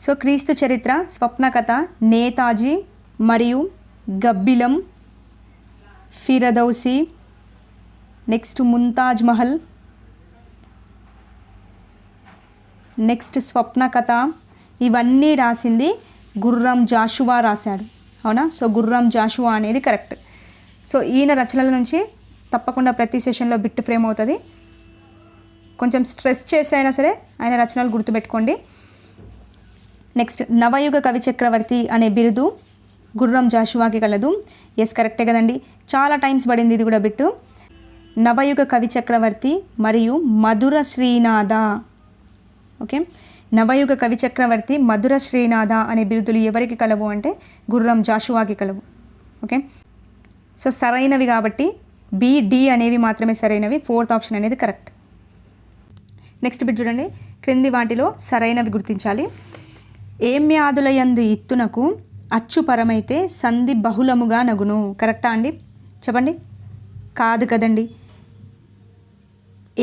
సో క్రీస్తు చరిత్ర, స్వప్న కథ, నేతాజీ మరియు గబ్బిలం, ఫిరదౌసి, నెక్స్ట్ ముంతాజ్ మహల్, నెక్స్ట్ స్వప్న కథ, ఇవన్నీ రాసింది గుర్రం జాషువా రాశాడు. అవునా? సో గుర్రం జాషువా అనేది కరెక్ట్. సో ఈయన రచనల నుంచి తప్పకుండా ప్రతి సెషన్లో బిట్ ఫ్రేమ్ అవుతుంది. కొంచెం స్ట్రెస్ చేసి అయినా సరే ఆయన రచనలు గుర్తుపెట్టుకోండి. నెక్స్ట్, నవయుగ కవి చక్రవర్తి అనే బిరుదు గుర్రం జాషువాకి కలదు. ఎస్, కరెక్టే కదండి. చాలా టైమ్స్ పడింది ఇది కూడా బిట్టు. నవయుగ కవి చక్రవర్తి మరియు మధుర శ్రీనాథ. ఓకే, నవయుగ కవి చక్రవర్తి, మధుర శ్రీనాథ అనే బిరుదులు ఎవరికి కలవు అంటే గుర్రం జాషువాకి కలవు. ఓకే, సో సరైనవి కాబట్టి బి, డి అనేవి మాత్రమే సరైనవి. 4th ఆప్షన్ అనేది కరెక్ట్. నెక్స్ట్ బిట్ చూడండి, క్రింది వాటిలో సరైనవి గుర్తించాలి. ఏమ్యాదులయందు ఇత్తునకు అచ్చుపరమైతే సంధి బహుళముగా నగును. కరెక్టా అండి? చెప్పండి. కాదు కదండి.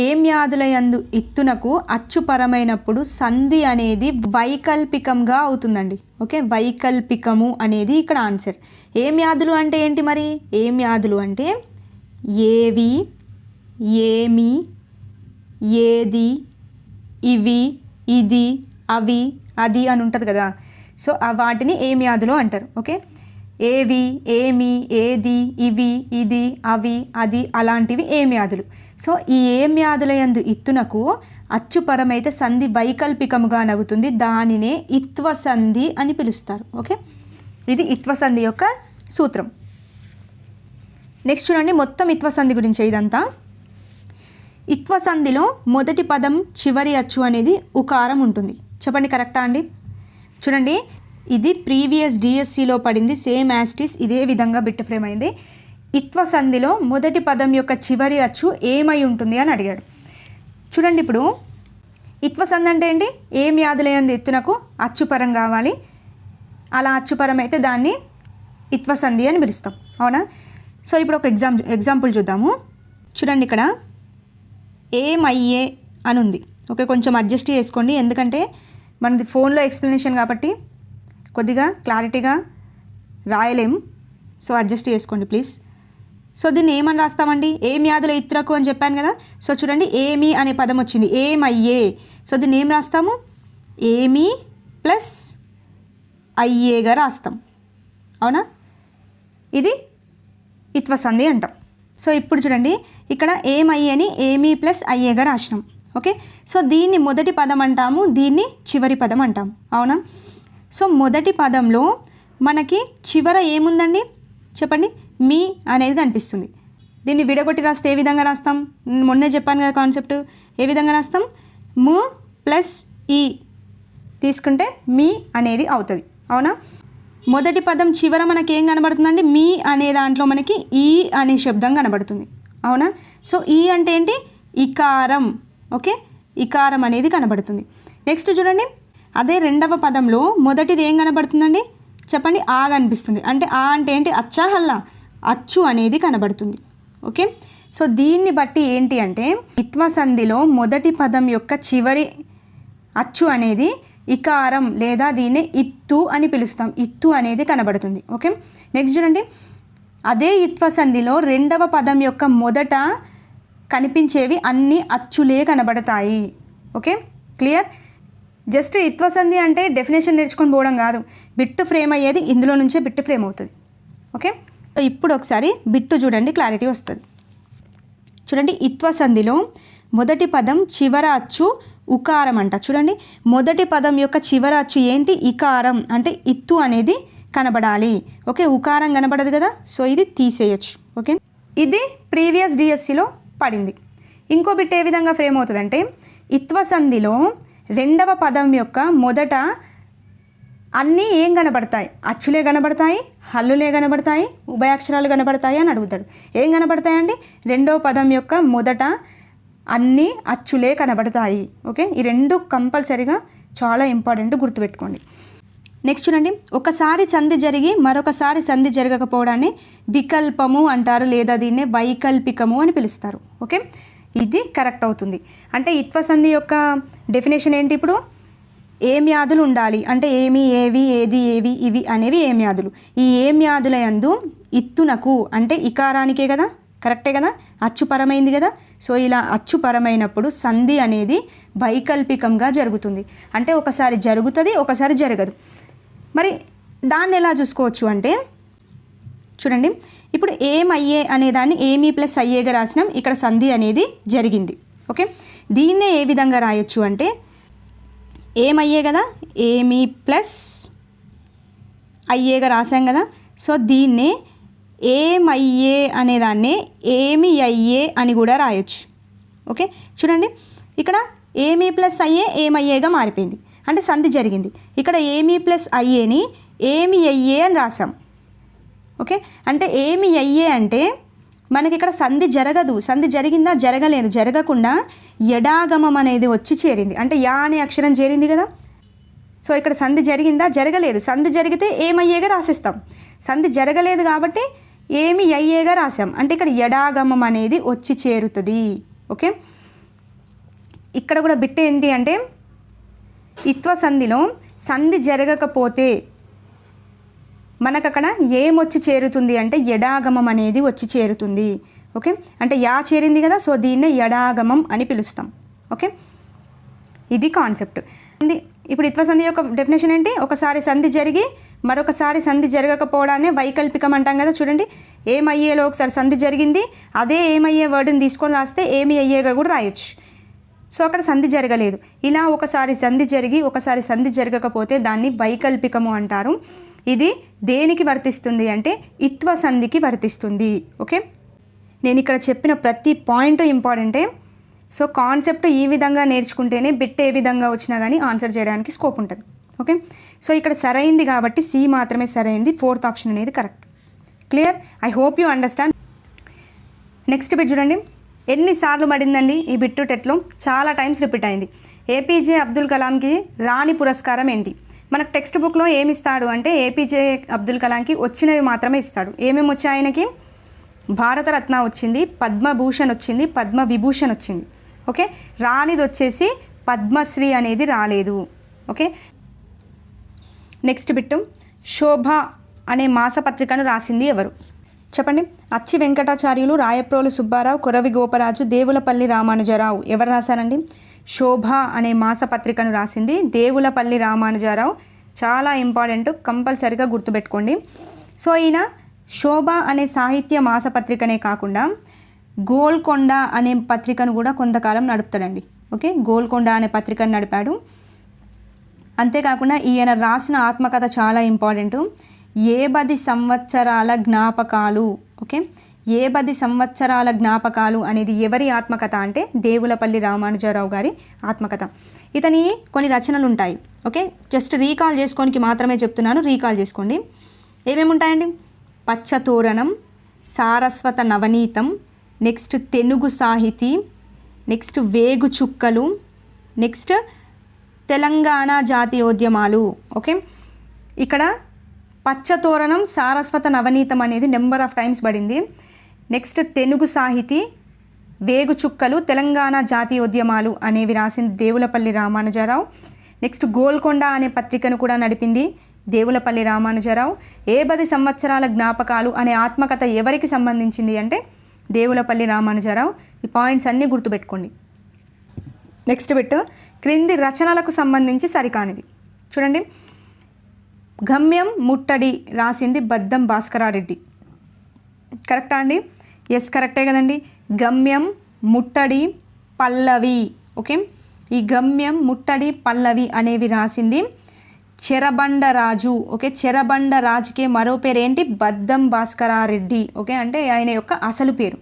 ఏమ్యాదులయందు ఇత్తునకు అచ్చుపరమైనప్పుడు సంధి అనేది వైకల్పికంగా అవుతుందండి. ఓకే, వైకల్పికము అనేది ఇక్కడ ఆన్సర్. ఏమ్యాదులు అంటే ఏంటి మరి? ఏమ్యాదులు అంటే ఏవి, ఏమి, ఏది, ఇవి, ఇది, అవి, అది అని ఉంటుంది కదా. సో వాటిని ఏమ్యాదులు అంటారు. ఓకే, ఏవి, ఏమి, ఏది, ఇవి, ఇది, అవి, అది అలాంటివి ఏమ్యాదులు. సో ఈ ఏమ్యాదులయందు ఇత్తునకు అచ్చుపరమైతే సంధి వైకల్పికముగా నగుతుంది. దానినే ఇత్వ సంధి అని పిలుస్తారు. ఓకే, ఇది ఇత్వ సంధి యొక్క సూత్రం. నెక్స్ట్ చూడండి, మొత్తం ఇత్వ సంధి గురించి ఇదంతా. ఇత్వ సంధిలో మొదటి పదం చివరి అచ్చు అనేది ఉకారం ఉంటుంది. చెప్పండి, కరెక్టా అండి? చూడండి, ఇది ప్రీవియస్ డిఎస్సిలో పడింది, సేమ్ యాస్టిస్ ఇదే విధంగా బిట్ ఫ్రేమ్ అయింది. ఇత్వ సంధిలో మొదటి పదం యొక్క చివరి అచ్చు ఏమై ఉంటుంది అని అడిగాడు. చూడండి, ఇప్పుడు ఇత్వ సంధి అంటే ఏంటి? ఏమ్యాదులయందు ఎత్తునకు అచ్చుపరం కావాలి. అలా అచ్చుపరం అయితే దాన్ని ఇత్వ సంధి అని పిలుస్తాం. అవునా? సో ఇప్పుడు ఒక ఎగ్జాంపుల్ చూద్దాము. చూడండి, ఇక్కడ ఏమయ్యే అని ఉంది. ఓకే, కొంచెం అడ్జస్ట్ చేసుకోండి, ఎందుకంటే మనది ఫోన్లో ఎక్స్ప్లెనేషన్ కాబట్టి కొద్దిగా క్లారిటీగా రాయలేం. సో అడ్జస్ట్ చేసుకోండి ప్లీజ్. సో దీన్ని ఏమని రాస్తామండి? ఏమ్యాదుల ఇత్తునకు అని చెప్పాను కదా. సో చూడండి, ఏమి అనే పదం వచ్చింది, ఏమయ్యే. సో దీన్ని ఏం రాస్తాము? ఏమి ప్లస్ అయ్యేగా రాస్తాం. అవునా? ఇది ఇత్వ సంధి అంటాం. సో ఇప్పుడు చూడండి, ఇక్కడ ఏమయ్యేని ఏమి ప్లస్ అయ్యేగా రాసినాం. ఓకే, సో దీన్ని మొదటి పదం అంటాము, దీన్ని చివరి పదం అంటాము. అవునా? సో మొదటి పదంలో మనకి చివర ఏముందండి చెప్పండి? మీ అనేది కనిపిస్తుంది. దీన్ని విడగొట్టి రాస్తే ఏ విధంగా రాస్తాం? మొన్నే చెప్పాను కదా కాన్సెప్ట్. ఏ విధంగా రాస్తాం? ము ప్లస్ ఈ తీసుకుంటే మీ అనేది అవుతుంది. అవునా? మొదటి పదం చివర మనకి ఏం కనబడుతుందండి, మీ అనే దాంట్లో మనకి ఈ అనే శబ్దం కనబడుతుంది, అవునా. సో ఈ అంటే ఏంటి, ఇకారం. ఓకే, ఇకారం అనేది కనబడుతుంది. నెక్స్ట్ చూడండి, అదే రెండవ పదంలో మొదటిది ఏం కనబడుతుందండి చెప్పండి, ఆ కనిపిస్తుంది. అంటే ఆ అంటే ఏంటి, అచ్చా హల్లా, అచ్చు అనేది కనబడుతుంది. ఓకే, సో దీన్ని బట్టి ఏంటి అంటే ఇత్వ సంధిలో మొదటి పదం యొక్క చివరి అచ్చు అనేది ఇకారం లేదా దీన్ని ఇత్తు అని పిలుస్తాం. ఇత్తు అనేది కనబడుతుంది. ఓకే, నెక్స్ట్ చూడండి, అదే ఇత్వ సంధిలో రెండవ పదం యొక్క మొదట కనిపించేవి అన్ని అచ్చులే కనబడతాయి. Okay, clear. జస్ట్ ఇత్వ సంధి అంటే డెఫినేషన్ నేర్చుకొని పోవడం కాదు, బిట్టు ఫ్రేమ్ అయ్యేది ఇందులో నుంచే బిట్టు ఫ్రేమ్ అవుతుంది. ఓకే, ఇప్పుడు ఒకసారి బిట్టు చూడండి, క్లారిటీ వస్తుంది. చూడండి, ఇత్వ సంధిలో మొదటి పదం చివర అచ్చు ఉకారం అంట. చూడండి, మొదటి పదం యొక్క చివర అచ్చు ఏంటి, ఇకారం. అంటే ఇత్తు అనేది కనబడాలి. ఓకే, ఉకారం కనబడదు కదా, సో ఇది తీసేయచ్చు. ఓకే, ఇది ప్రీవియస్ డిఎస్సిలో పడింది. ఇంకో బిట్ ఏ విధంగా ఫ్రేమ్ అవుతుందంటే ఇత్వ సంధిలో రెండవ పదం యొక్క మొదట అన్నీ ఏం కనబడతాయి, అచ్చులే కనబడతాయి, హల్లులే కనబడతాయి, ఉభయాక్షరాలు కనబడతాయి అని అడుగుతాడు. ఏం కనబడతాయండి, రెండవ పదం యొక్క మొదట అన్నీ అచ్చులే కనబడతాయి. ఓకే, ఈ రెండు కంపల్సరీగా చాలా ఇంపార్టెంట్, గుర్తుపెట్టుకోండి. నెక్స్ట్ చూడండి, ఒకసారి సంధి జరిగి మరొకసారి సంధి జరగకపోవడాన్ని వికల్పము అంటారు లేదా దీన్నే వైకల్పికము అని పిలుస్తారు. ఓకే, ఇది కరెక్ట్ అవుతుంది. అంటే ఇత్వ సంధి యొక్క డెఫినేషన్ ఏంటి, ఇప్పుడు ఏం యాదులు ఉండాలి అంటే ఏమి, ఏవి, ఏది, ఏవి, ఇవి అనేవి ఏం యాదులు. ఈ ఏం యాదుల యందు ఇత్తునకు అంటే ఇకారానికే కదా, కరెక్టే కదా, అచ్చుపరమైంది కదా. సో ఇలా అచ్చుపరమైనప్పుడు సంధి అనేది వైకల్పికంగా జరుగుతుంది. అంటే ఒకసారి జరుగుతుంది, ఒకసారి జరగదు. మరి దాన్ని ఎలా చూసుకోవచ్చు అంటే చూడండి, ఇప్పుడు ఏమయ్యే అనేదాన్ని ఏమీ ప్లస్ అయ్యేగా రాసినాం, ఇక్కడ సంధి అనేది జరిగింది. ఓకే, దీన్నే ఏ విధంగా రాయొచ్చు అంటే ఏమయ్యే కదా, ఏమీ ప్లస్ అయ్యేగా రాసాం కదా. సో దీన్నే ఏమయ్యే అనేదాన్ని ఏమి అయ్యే అని కూడా రాయొచ్చు. ఓకే, చూడండి, ఇక్కడ ఏమీ ప్లస్ అయ్యే ఏమయ్యేగా మారిపోయింది, అంటే సంధి జరిగింది. ఇక్కడ ఏమీ ప్లస్ అయ్యేని ఏమి అయ్యే అని రాసాం. ఓకే, అంటే ఏమి అయ్యే అంటే మనకి ఇక్కడ సంధి జరగదు. సంధి జరిగిందా, జరగలేదు. జరగకుండా ఎడాగమం అనేది వచ్చి చేరింది, అంటే యా అనే అక్షరం చేరింది కదా. సో ఇక్కడ సంధి జరిగిందా, జరగలేదు. సంధి జరిగితే ఏమయ్యేగా రాసిస్తాం. సంధి జరగలేదు కాబట్టి ఏమి అయ్యేగా రాసాం, అంటే ఇక్కడ ఎడాగమం అనేది వచ్చి చేరుతుంది. ఓకే, ఇక్కడ కూడా బిట్ ఏంటి అంటే ఇత్వ సంధిలో సంధి జరగకపోతే మనకు అక్కడ ఏమొచ్చి చేరుతుంది అంటే ఎడాగమం అనేది వచ్చి చేరుతుంది. ఓకే, అంటే యా చేరింది కదా, సో దీన్నే ఎడాగమం అని పిలుస్తాం. ఓకే, ఇది కాన్సెప్ట్. ఇప్పుడు ఇత్వ సంధి యొక్క డెఫినేషన్ ఏంటి, ఒకసారి సంధి జరిగి మరొకసారి సంధి జరగకపోవడాన్ని వైకల్పికం అంటాం కదా. చూడండి, ఏమయ్యేలో ఒకసారి సంధి జరిగింది, అదే ఏమయ్యే వర్డ్ని తీసుకొని రాస్తే ఏమి అయ్యేగా కూడా రాయొచ్చు. సో అక్కడ సంధి జరగలేదు. ఇలా ఒకసారి సంధి జరిగి ఒకసారి సంధి జరగకపోతే దాన్ని వైకల్పికము అంటారు. ఇది దేనికి వర్తిస్తుంది అంటే ఇత్వ సంధికి వర్తిస్తుంది. ఓకే, నేను ఇక్కడ చెప్పిన ప్రతి పాయింట్ ఇంపార్టెంటే. సో కాన్సెప్ట్ ఈ విధంగా నేర్చుకుంటేనే బిట్ ఏ విధంగా వచ్చినా కానీ ఆన్సర్ చేయడానికి స్కోప్ ఉంటుంది. ఓకే, సో ఇక్కడ సరైంది కాబట్టి సి మాత్రమే సరైంది, ఫోర్త్ ఆప్షన్ అనేది correct. Clear, I hope you understand. Next bit చూడండి, ఎన్నిసార్లు పడిందండి ఈ బిట్టు టెట్లో, చాలా టైమ్స్ రిపీట్ అయింది. ఏపీజే అబ్దుల్ కలాంకి రాణి పురస్కారం ఏంటి? మనకు టెక్స్ట్ బుక్లో ఏమి ఇస్తాడు అంటే ఏపీజే అబ్దుల్ కలాంకి వచ్చినవి మాత్రమే ఇస్తాడు. ఏమేమి వచ్చాయి ఆయనకి, భారతరత్న వచ్చింది, పద్మభూషణ్ వచ్చింది, పద్మవిభూషణ్ వచ్చింది. ఓకే, రాణిది వచ్చేసి పద్మశ్రీ అనేది రాలేదు. ఓకే, నెక్స్ట్ బిట్టు, శోభ అనే మాసపత్రికను రాసింది ఎవరు చెప్పండి? అచ్చి వెంకటాచార్యులు, రాయప్రోలు సుబ్బారావు, కొరవి గోపరాజు, దేవులపల్లి రామానుజరావు. ఎవరు రాశారండి? శోభ అనే మాసపత్రికను రాసింది దేవులపల్లి రామానుజరావు. చాలా ఇంపార్టెంట్, కంపల్సరిగా గుర్తుపెట్టుకోండి. సో ఈయన శోభ అనే సాహిత్య మాసపత్రికనే కాకుండా గోల్కొండ అనే పత్రికను కూడా కొంతకాలం నడుపుతాడండి. ఓకే, గోల్కొండ అనే పత్రికను నడిపాడు. అంతేకాకుండా ఈయన రాసిన ఆత్మకథ చాలా ఇంపార్టెంట్, 70 సంవత్సరాల జ్ఞాపకాలు. ఓకే, ఏ 10 సంవత్సరాల జ్ఞాపకాలు అనేది ఎవరి ఆత్మకథ అంటే దేవులపల్లి రామానుజరావు గారి ఆత్మకథ. ఇతని కొన్ని రచనలు ఉంటాయి. ఓకే, జస్ట్ రీకాల్ చేసుకోనికి మాత్రమే చెప్తున్నాను, రీకాల్ చేసుకోండి. ఏమేమి ఉంటాయండి? పచ్చతోరణం, సారస్వత నవనీతం, నెక్స్ట్ తెనుగు సాహితీ, నెక్స్ట్ వేగు చుక్కలు, నెక్స్ట్ తెలంగాణ జాతీయోద్యమాలు. ఓకే, ఇక్కడ పచ్చతోరణం, సారస్వత నవనీతం అనేది నెంబర్ ఆఫ్ టైమ్స్ పడింది. నెక్స్ట్ తెనుగు సాహితీ, వేగు చుక్కలు, తెలంగాణ జాతీయోద్యమాలు అనేవి రాసింది దేవులపల్లి రామానుజరావు. నెక్స్ట్ గోల్కొండ అనే పత్రికను కూడా నడిపింది దేవులపల్లి రామానుజరావు. ఏ 10 సంవత్సరాల జ్ఞాపకాలు అనే ఆత్మకథ ఎవరికి సంబంధించింది అంటే దేవులపల్లి రామానుజరావు. ఈ పాయింట్స్ అన్నీ గుర్తుపెట్టుకోండి. నెక్స్ట్ బిట్, క్రింది రచనలకు సంబంధించి సరికానిది చూడండి. గమ్యం ముట్టడి రాసింది బద్దం భాస్కరారెడ్డి. కరెక్టా అండి? ఎస్, కరెక్టే కదండి. గమ్యం ముట్టడి పల్లవి. ఓకే, ఈ గమ్యం ముట్టడి పల్లవి అనేవి రాసింది చెరబండరాజు. ఓకే, చెరబండరాజుకి మరో పేరు ఏంటి? బద్దం భాస్కరారెడ్డి. ఓకే, అంటే ఆయన యొక్క అసలు పేరు.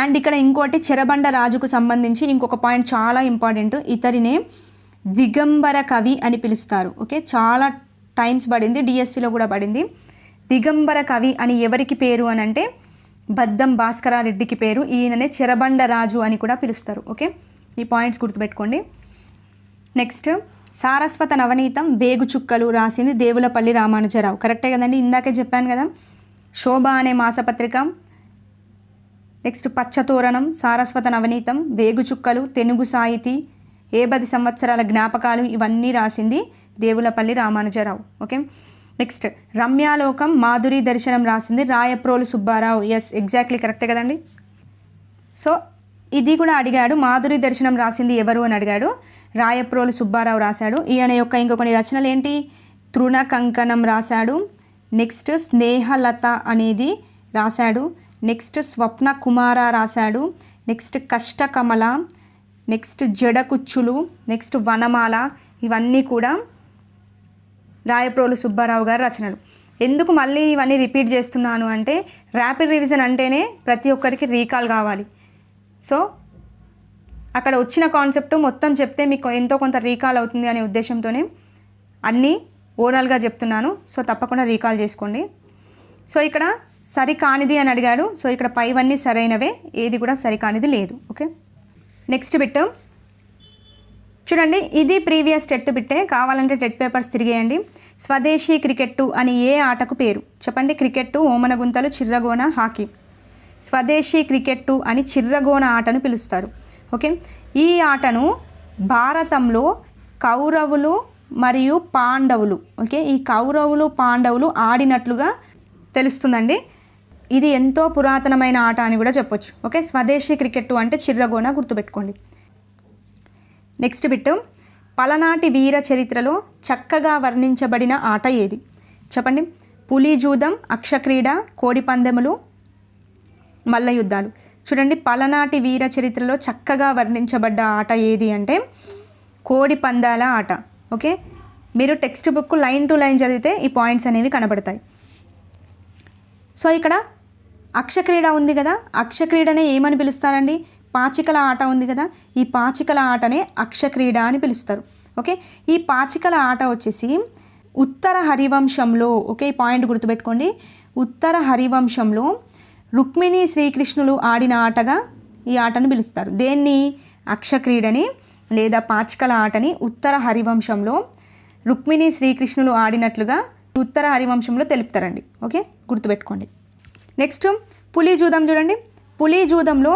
అండ్ ఇక్కడ ఇంకోటి చెరబండరాజుకు సంబంధించి ఇంకొక పాయింట్ చాలా ఇంపార్టెంట్. ఇతడినే దిగంబర కవి అని పిలుస్తారు. ఓకే, చాలా టైమ్స్ పడింది, డిఎస్సిలో కూడా పడింది. దిగంబర కవి అని ఎవరికి పేరు అని అంటే బద్దం భాస్కరారెడ్డికి పేరు. ఈయననే చెరబండరాజు అని కూడా పిలుస్తారు. ఓకే, ఈ పాయింట్స్ గుర్తుపెట్టుకోండి. నెక్స్ట్ సారస్వత నవనీతం, వేగు చుక్కలు రాసింది దేవులపల్లి రామానుజరావు. కరెక్టే కదండి, ఇందాకే చెప్పాను కదా. శోభ అనే మాసపత్రిక, నెక్స్ట్ పచ్చతోరణం, సారస్వత నవనీతం, వేగు చుక్కలు, తెనుగు సాహితీ, ఏ 10 సంవత్సరాల జ్ఞాపకాలు ఇవన్నీ రాసింది దేవులపల్లి రామానుజరావు. ఓకే, నెక్స్ట్ రమ్యాలోకం, మాధురి దర్శనం రాసింది రాయప్రోలు సుబ్బారావు. ఎస్, ఎగ్జాక్ట్లీ కరెక్టే కదండి. సో ఇది కూడా అడిగాడు, మాధురి దర్శనం రాసింది ఎవరు అని అడిగాడు. రాయప్రోలు సుబ్బారావు రాశాడు. ఈయన యొక్క ఇంకొన్ని రచనలు ఏంటి? తృణ కంకణం రాశాడు. నెక్స్ట్ స్నేహలత అనేది రాశాడు. నెక్స్ట్ స్వప్న కుమార రాశాడు. నెక్స్ట్ కష్టకమల, నెక్స్ట్ జడకుచ్చులు, నెక్స్ట్ వనమాల, ఇవన్నీ కూడా రాయప్రోలు సుబ్బారావు గారి రచనలు. ఎందుకు మళ్ళీ ఇవన్నీ రిపీట్ చేస్తున్నాను అంటే ర్యాపిడ్ రివిజన్ అంటేనే ప్రతి ఒక్కరికి రీకాల్ కావాలి. సో అక్కడ వచ్చిన కాన్సెప్ట్ మొత్తం చెప్తే మీకు ఎంతో కొంత రీకాల్ అవుతుంది అనే ఉద్దేశంతోనే అన్నీ ఓవరాల్గా చెప్తున్నాను. సో తప్పకుండా రీకాల్ చేసుకోండి. సో ఇక్కడ సరికానిది అని అడిగాడు. సో ఇక్కడ పైవన్నీ సరైనవే, ఏది కూడా సరికానిది లేదు. ఓకే, నెక్స్ట్ బిట్ చూడండి. ఇది ప్రీవియస్ టెట్ బిట్టే, కావాలంటే టెట్ పేపర్స్ తిరిగేయండి. స్వదేశీ క్రికెట్టు అని ఏ ఆటకు పేరు చెప్పండి? క్రికెట్టు, ఓమనగుంతలు, చిర్రగోన, హాకీ. స్వదేశీ క్రికెట్టు అని చిర్రగోన ఆటను పిలుస్తారు. ఓకే, ఈ ఆటను భారతంలో కౌరవులు మరియు పాండవులు, ఓకే, ఈ కౌరవులు పాండవులు ఆడినట్లుగా తెలుస్తుందండి. ఇది ఎంతో పురాతనమైన ఆట అని కూడా చెప్పొచ్చు. ఓకే, స్వదేశీ క్రికెట్టు అంటే చిర్రగోన, గుర్తుపెట్టుకోండి. నెక్స్ట్ బిట్, పలనాటి వీర చరిత్రలో చక్కగా వర్ణించబడిన ఆట ఏది చెప్పండి? పులిజూదం, అక్షక్రీడ, కోడిపందెములు, మల్ల యుద్ధాలు. చూడండి, పలనాటి వీర చరిత్రలో చక్కగా వర్ణించబడ్డ ఆట ఏది అంటే కోడి పందాల ఆట. ఓకే, మీరు text book line to line చదివితే ఈ పాయింట్స్ అనేవి కనబడతాయి. సో ఇక్కడ అక్షక్రీడ ఉంది కదా, అక్షక్రీడనే ఏమని పిలుస్తారండి? పాచికల ఆట ఉంది కదా, ఈ పాచికల ఆటనే అక్షక్రీడ అని పిలుస్తారు. ఓకే, ఈ పాచికల ఆట వచ్చేసి ఉత్తర హరివంశంలో, ఓకే, ఈ పాయింట్ గుర్తుపెట్టుకోండి, ఉత్తర హరివంశంలో రుక్మిణి శ్రీకృష్ణులు ఆడిన ఆటగా ఈ ఆటను పిలుస్తారు. దేన్ని? అక్షక్రీడని లేదా పాచికల ఆటని ఉత్తర హరివంశంలో రుక్మిణి శ్రీకృష్ణులు ఆడినట్లుగా ఉత్తర హరివంశంలో తెలుపుతారండి. ఓకే, గుర్తుపెట్టుకోండి. నెక్స్ట్ పులిజూదం చూడండి. పులిజూదంలో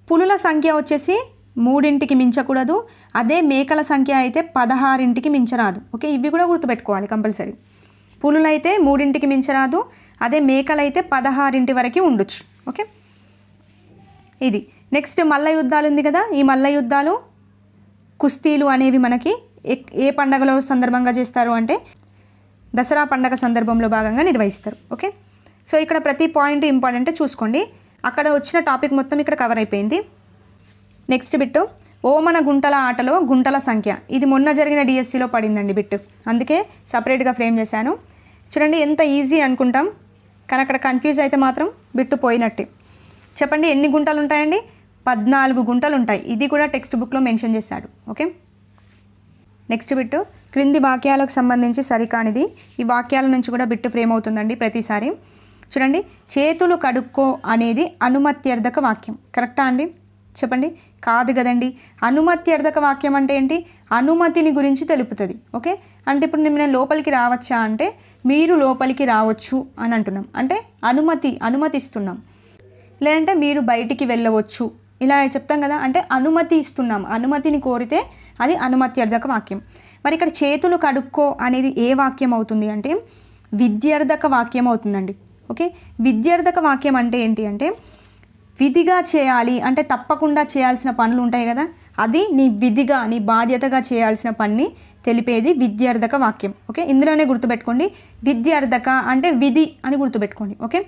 పులుల సంఖ్య వచ్చేసి 3కి మించకూడదు, అదే మేకల సంఖ్య అయితే 16కి మించరాదు. ఓకే, ఇవి కూడా గుర్తుపెట్టుకోవాలి కంపల్సరీ. పులులైతే 3కి మించరాదు, అదే మేకలైతే 16 వరకు ఉండొచ్చు. ఓకే, ఇది. నెక్స్ట్ మల్ల యుద్ధాలు ఉంది కదా, ఈ మల్ల యుద్ధాలు కుస్తీలు అనేవి మనకి ఏ పండగలో సందర్భంగా చేస్తారు అంటే దసరా పండగ సందర్భంలో భాగంగా నిర్వహిస్తారు. ఓకే, సో ఇక్కడ ప్రతి పాయింట్ ఇంపార్టెంట్ చూసుకోండి. అక్కడ వచ్చిన టాపిక్ మొత్తం ఇక్కడ కవర్ అయిపోయింది. నెక్స్ట్ బిట్, ఓమన గుంటల ఆటలో గుంటల సంఖ్య. ఇది మొన్న జరిగిన డిఎస్సిలో పడిందండి బిట్, అందుకే సపరేట్గా ఫ్రేమ్ చేశాను. చూడండి ఎంత ఈజీ అనుకుంటాం, కానీ అక్కడ కన్ఫ్యూజ్ అయితే మాత్రం బిట్టు పోయినట్టే. చెప్పండి ఎన్ని గుంటలు ఉంటాయండి? 14 గుంటలు ఉంటాయి. ఇది కూడా టెక్స్ట్ బుక్లో మెన్షన్ చేశాడు. ఓకే, నెక్స్ట్ బిట్ క్రింది వాక్యాలకు సంబంధించి సరికానిది. ఈ వాక్యాల నుంచి కూడా బిట్ ఫ్రేమ్ అవుతుందండి ప్రతిసారి. చూడండి, చేతులు కడుక్కో అనేది అనుమత్యర్థక వాక్యం. కరెక్టా అండి? చెప్పండి. కాదు కదండి. అనుమత్యర్థక వాక్యం అంటే ఏంటి? అనుమతిని గురించి తెలుపుతుంది. ఓకే, అంటే ఇప్పుడు నేను లోపలికి రావచ్చా అంటే మీరు లోపలికి రావచ్చు అని అంటున్నాం, అంటే అనుమతిస్తున్నాం. లేదంటే మీరు బయటికి వెళ్ళవచ్చు ఇలా చెప్తాం కదా, అంటే అనుమతి ఇస్తున్నాం. అనుమతిని కోరితే అది అనుమత్యర్థక వాక్యం. మరి ఇక్కడ చేతులు కడుక్కో అనేది ఏ వాక్యం అవుతుంది అంటే విద్యార్థక వాక్యం అవుతుందండి. ఓకే, విద్యార్థక వాక్యం అంటే ఏంటి అంటే విధిగా చేయాలి, అంటే తప్పకుండా చేయాల్సిన పనులు ఉంటాయి కదా, అది నీ విధిగా నీ బాధ్యతగా చేయాల్సిన పని తెలిపేది విద్యార్థక వాక్యం. ఓకే, ఇందులోనే గుర్తుపెట్టుకోండి, విద్యార్థక అంటే విధి అని గుర్తుపెట్టుకోండి. ఓకే,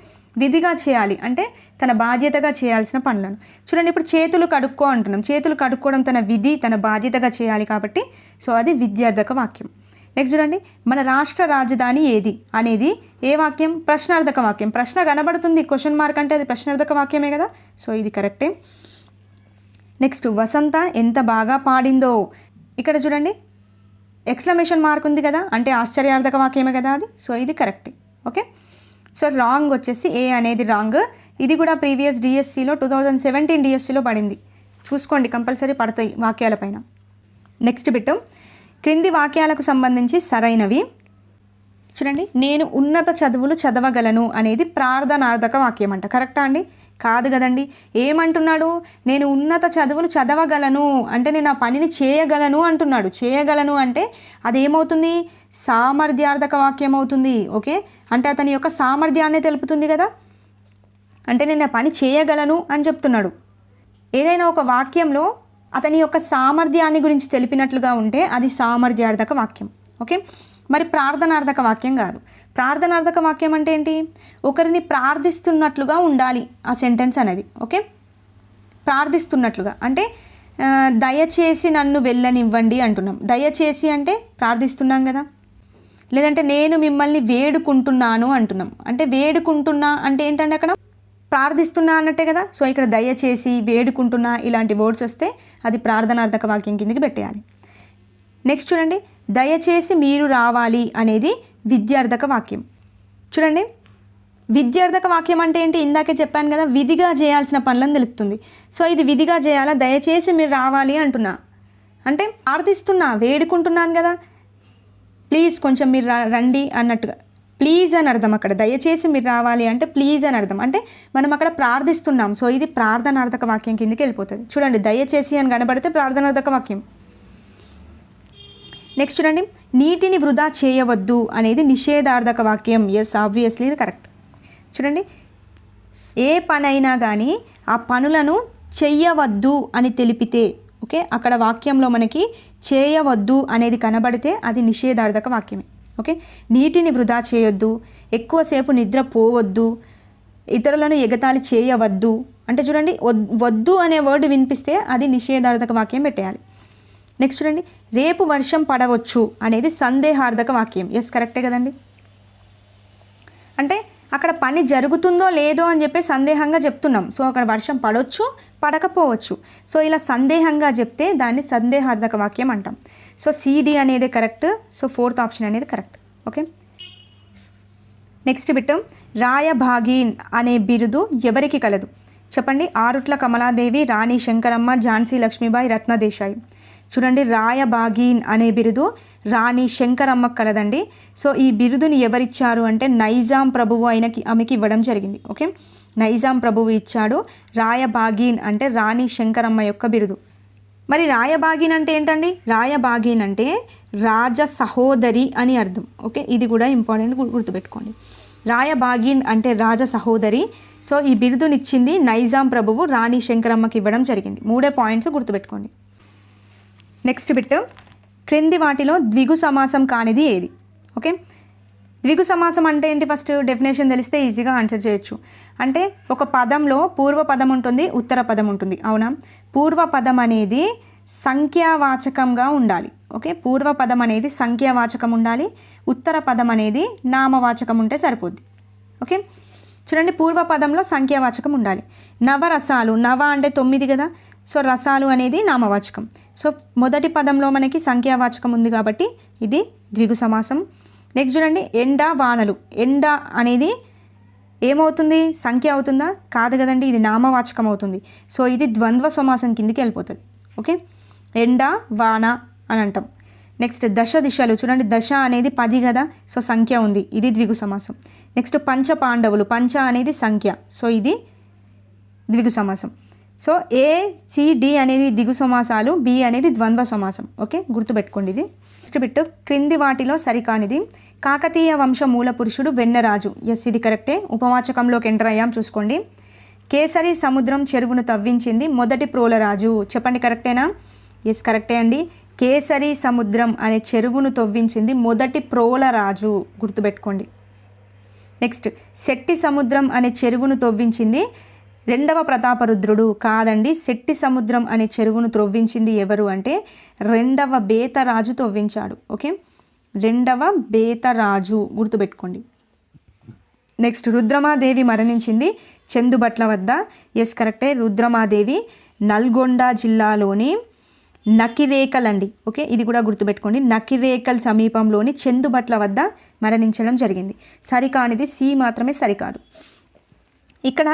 విధిగా చేయాలి అంటే తన బాధ్యతగా చేయాల్సిన పనులను. చూడండి, ఇప్పుడు చేతులు కడుక్కో అంటున్నాం. చేతులు కడుక్కోవడం తన విధి, తన బాధ్యతగా చేయాలి కాబట్టి సో అది విద్యార్థక వాక్యం. నెక్స్ట్ చూడండి, మన రాష్ట్ర రాజధాని ఏది అనేది ఏ వాక్యం? ప్రశ్నార్థక వాక్యం. ప్రశ్న కనబడుతుంది, క్వశ్చన్ మార్క్ అంటే అది ప్రశ్నార్థక వాక్యమే కదా, సో ఇది కరెక్టే. నెక్స్ట్, వసంత ఎంత బాగా పాడిందో. ఇక్కడ చూడండి ఎక్స్క్లమేషన్ మార్క్ ఉంది కదా, అంటే ఆశ్చర్యార్థక వాక్యమే కదా అది, సో ఇది కరెక్టే. ఓకే, సో రాంగ్ వచ్చేసి ఏ అనేది రాంగ్. ఇది కూడా ప్రీవియస్ డిఎస్సిలో 2017 డిఎస్సిలో పడింది, చూసుకోండి, కంపల్సరీ పడతాయి వాక్యాలపైన. నెక్స్ట్ బిట్ క్రింది వాక్యాలకు సంబంధించి సరైనవి. చూడండి, నేను ఉన్నత చదువులు చదవగలను అనేది ప్రార్థనార్థక వాక్యం అంట. కరెక్టా అండి? కాదు కదండి. ఏమంటున్నాడు? నేను ఉన్నత చదువులు చదవగలను అంటే నేను ఆ పనిని చేయగలను అంటున్నాడు. చేయగలను అంటే అదేమవుతుంది? సామర్థ్యార్థక వాక్యం అవుతుంది. ఓకే, అంటే అతని యొక్క సామర్థ్యాన్ని తెలుపుతుంది కదా, అంటే నేను ఆ పని చేయగలను అని చెప్తున్నాడు. ఏదైనా ఒక వాక్యంలో అతని యొక్క సామర్థ్యాన్ని గురించి తెలిపినట్లుగా ఉంటే అది సామర్థ్యార్థక వాక్యం. ఓకే, మరి ప్రార్థనార్థక వాక్యం కాదు. ప్రార్థనార్థక వాక్యం అంటే ఏంటి? ఒకరిని ప్రార్థిస్తున్నట్లుగా ఉండాలి ఆ సెంటెన్స్ అనేది. ఓకే, ప్రార్థిస్తున్నట్లుగా అంటే దయచేసి నన్ను వెళ్ళనివ్వండి అంటున్నాం. దయచేసి అంటే ప్రార్థిస్తున్నాం కదా. లేదంటే నేను మిమ్మల్ని వేడుకుంటున్నాను అంటున్నాం, అంటే వేడుకుంటున్నా అంటే ఏంటంటే అక్కడ ప్రార్థిస్తున్నా అన్నట్టే కదా. సో ఇక్కడ దయచేసి, వేడుకుంటున్నా ఇలాంటి వర్డ్స్ వస్తే అది ప్రార్థనార్థక వాక్యం కిందకి పెట్టేయాలి. నెక్స్ట్ చూడండి, దయచేసి మీరు రావాలి అనేది విద్యార్థక వాక్యం. చూడండి, విద్యార్థక వాక్యం అంటే ఏంటి? ఇందాకే చెప్పాను కదా, విధిగా చేయాల్సిన పనులను తెలుపుతుంది. సో ఇది విధిగా చేయాలా? దయచేసి మీరు రావాలి అంటున్నా, అంటే ప్రార్థిస్తున్నా, వేడుకుంటున్నాను కదా, ప్లీజ్ కొంచెం మీరు రండి అన్నట్టుగా. ప్లీజ్ అని అర్థం అక్కడ. దయచేసి మీరు రావాలి అంటే ప్లీజ్ అని అర్థం, అంటే మనం అక్కడ ప్రార్థిస్తున్నాం. సో ఇది ప్రార్థనార్థక వాక్యం కిందకి వెళ్ళిపోతుంది. చూడండి, దయచేసి అని కనబడితే ప్రార్థనార్థక వాక్యం. నెక్స్ట్ చూడండి, నీటిని వృధా చేయవద్దు అనేది నిషేధార్థక వాక్యం. ఎస్, ఆబ్వియస్లీ ఇది కరెక్ట్. చూడండి, ఏ పనైనా కానీ ఆ పనులను చెయ్యవద్దు అని తెలిపితే, ఓకే, అక్కడ వాక్యంలో మనకి చేయవద్దు అనేది కనబడితే అది నిషేధార్థక వాక్యమే. ఓకే, నీటిని వృధా చేయొద్దు, ఎక్కువసేపు నిద్రపోవద్దు, ఇతరులను ఎగతాళి చేయవద్దు అంటే చూడండి వద్దు అనే వర్డ్ వినిపిస్తే అది నిషేధార్థక వాక్యం పెట్టేయాలి. నెక్స్ట్ చూడండి, రేపు వర్షం పడవచ్చు అనేది సందేహార్థక వాక్యం. ఎస్, కరెక్టే కదండి. అంటే అక్కడ పని జరుగుతుందో లేదో అని చెప్పి సందేహంగా చెప్తున్నాం. సో అక్కడ వర్షం పడవచ్చు, పడకపోవచ్చు. సో ఇలా సందేహంగా చెప్తే దాన్ని సందేహార్థక వాక్యం అంటాం. సో సిడి అనేది కరెక్ట్. సో 4th ఆప్షన్ అనేది కరెక్ట్. ఓకే, నెక్స్ట్ బిట్ రాయభాగీన్ అనే బిరుదు ఎవరికి కలదు? చెప్పండి. ఆరుట్ల కమలాదేవి, రాణి శంకరమ్మ, ఝాన్సీ లక్ష్మీబాయి, రత్నదేశాయి. చూడండి, రాయబాగీన్ అనే బిరుదు రాణి శంకరమ్మకు కలదండి. సో ఈ బిరుదుని ఎవరిచ్చారు అంటే నైజాం ప్రభువు ఆమెకి ఇవ్వడం జరిగింది. ఓకే, నైజాం ప్రభువు ఇచ్చాడు. రాయబాగీన్ అంటే రాణి శంకరమ్మ యొక్క బిరుదు. మరి రాయబాగీన్ అంటే ఏంటండి? రాయబాగీన్ అంటే రాజ సహోదరి అని అర్థం. ఓకే, ఇది కూడా ఇంపార్టెంట్, గుర్తుపెట్టుకోండి. రాయబాగీన్ అంటే రాజ సహోదరి. సో ఈ బిరుదునిచ్చింది నైజాం ప్రభువు రాణి శంకరమ్మకి ఇవ్వడం జరిగింది. 3 పాయింట్స్ గుర్తుపెట్టుకోండి. నెక్స్ట్ బిట్ క్రింది వాటిలో ద్విగు సమాసం కానిది ఏది? ఓకే, ద్విగు సమాసం అంటే ఏంటి? ఫస్ట్ డెఫినేషన్ తెలిస్తే ఈజీగా ఆన్సర్ చేయొచ్చు. అంటే ఒక పదంలో పూర్వ పదం ఉంటుంది, ఉత్తర పదం ఉంటుంది, అవునా? పూర్వ పదం అనేది సంఖ్యావాచకంగా ఉండాలి. ఓకే, పూర్వ పదం అనేది సంఖ్యావాచకం ఉండాలి, ఉత్తర పదం అనేది నామవాచకం ఉంటే సరిపోద్ది. ఓకే, చూడండి పూర్వపదంలో సంఖ్యావాచకం ఉండాలి. నవరసాలు, నవ అంటే 9 కదా, సో రసాలు అనేది నామవాచకం. సో మొదటి పదంలో మనకి సంఖ్యావాచకం ఉంది కాబట్టి ఇది ద్విగు సమాసం. నెక్స్ట్ చూడండి ఎండ వానలు, ఎండ అనేది ఏమవుతుంది, సంఖ్య అవుతుందా, కాదు కదండి, ఇది నామవాచకం అవుతుంది. సో ఇది ద్వంద్వ సమాసం కిందికి వెళ్ళిపోతుంది. ఓకే, ఎండ వాన అని అంటాం. నెక్స్ట్ దశ దిశలు, చూడండి దశ అనేది 10 కదా, సో సంఖ్య ఉంది, ఇది ద్విగు సమాసం. నెక్స్ట్ పంచ పాండవులు, పంచ అనేది సంఖ్య, సో ఇది ద్విగు సమాసం. సో ఏ సి డి అనేది దిగు సమాసాలు, బి అనేది ద్వంద్వ సమాసం. ఓకే, గుర్తుపెట్టుకోండి ఇది. నెక్స్ట్ బిట్టు క్రింది వాటిలో సరికానిది. కాకతీయ వంశ మూల పురుషుడు వెన్నరాజు. ఎస్, ఇది కరెక్టే. ఉపవాచకంలోకి ఎంటర్ అయ్యాం, చూసుకోండి. కేసరి సముద్రం చెరువును తవ్వించింది మొదటి ప్రోలరాజు. చెప్పండి కరెక్టేనా? ఎస్, కరెక్టే అండి. కేసరి సముద్రం అనే చెరువును తవ్వించింది మొదటి ప్రోలరాజు, గుర్తుపెట్టుకోండి. నెక్స్ట్ శెట్టి సముద్రం అనే చెరువును తవ్వించింది రెండవ ప్రతాపరుద్రుడు. కాదండి, శెట్టి సముద్రం అనే చెరువును త్రవ్వించింది ఎవరు అంటే రెండవ బేతరాజు తవ్వించాడు. ఓకే, రెండవ బేతరాజు, గుర్తుపెట్టుకోండి. నెక్స్ట్ రుద్రమాదేవి మరణించింది చందుబట్ల వద్ద. ఎస్, కరెక్టే. రుద్రమాదేవి నల్గొండ జిల్లాలోని నకిరేకల్ అండి. ఓకే, ఇది కూడా గుర్తుపెట్టుకోండి. నకిరేకల్ సమీపంలోని చందుబట్ల వద్ద మరణించడం జరిగింది. సరికానిది సి మాత్రమే సరికాదు. ఇక్కడ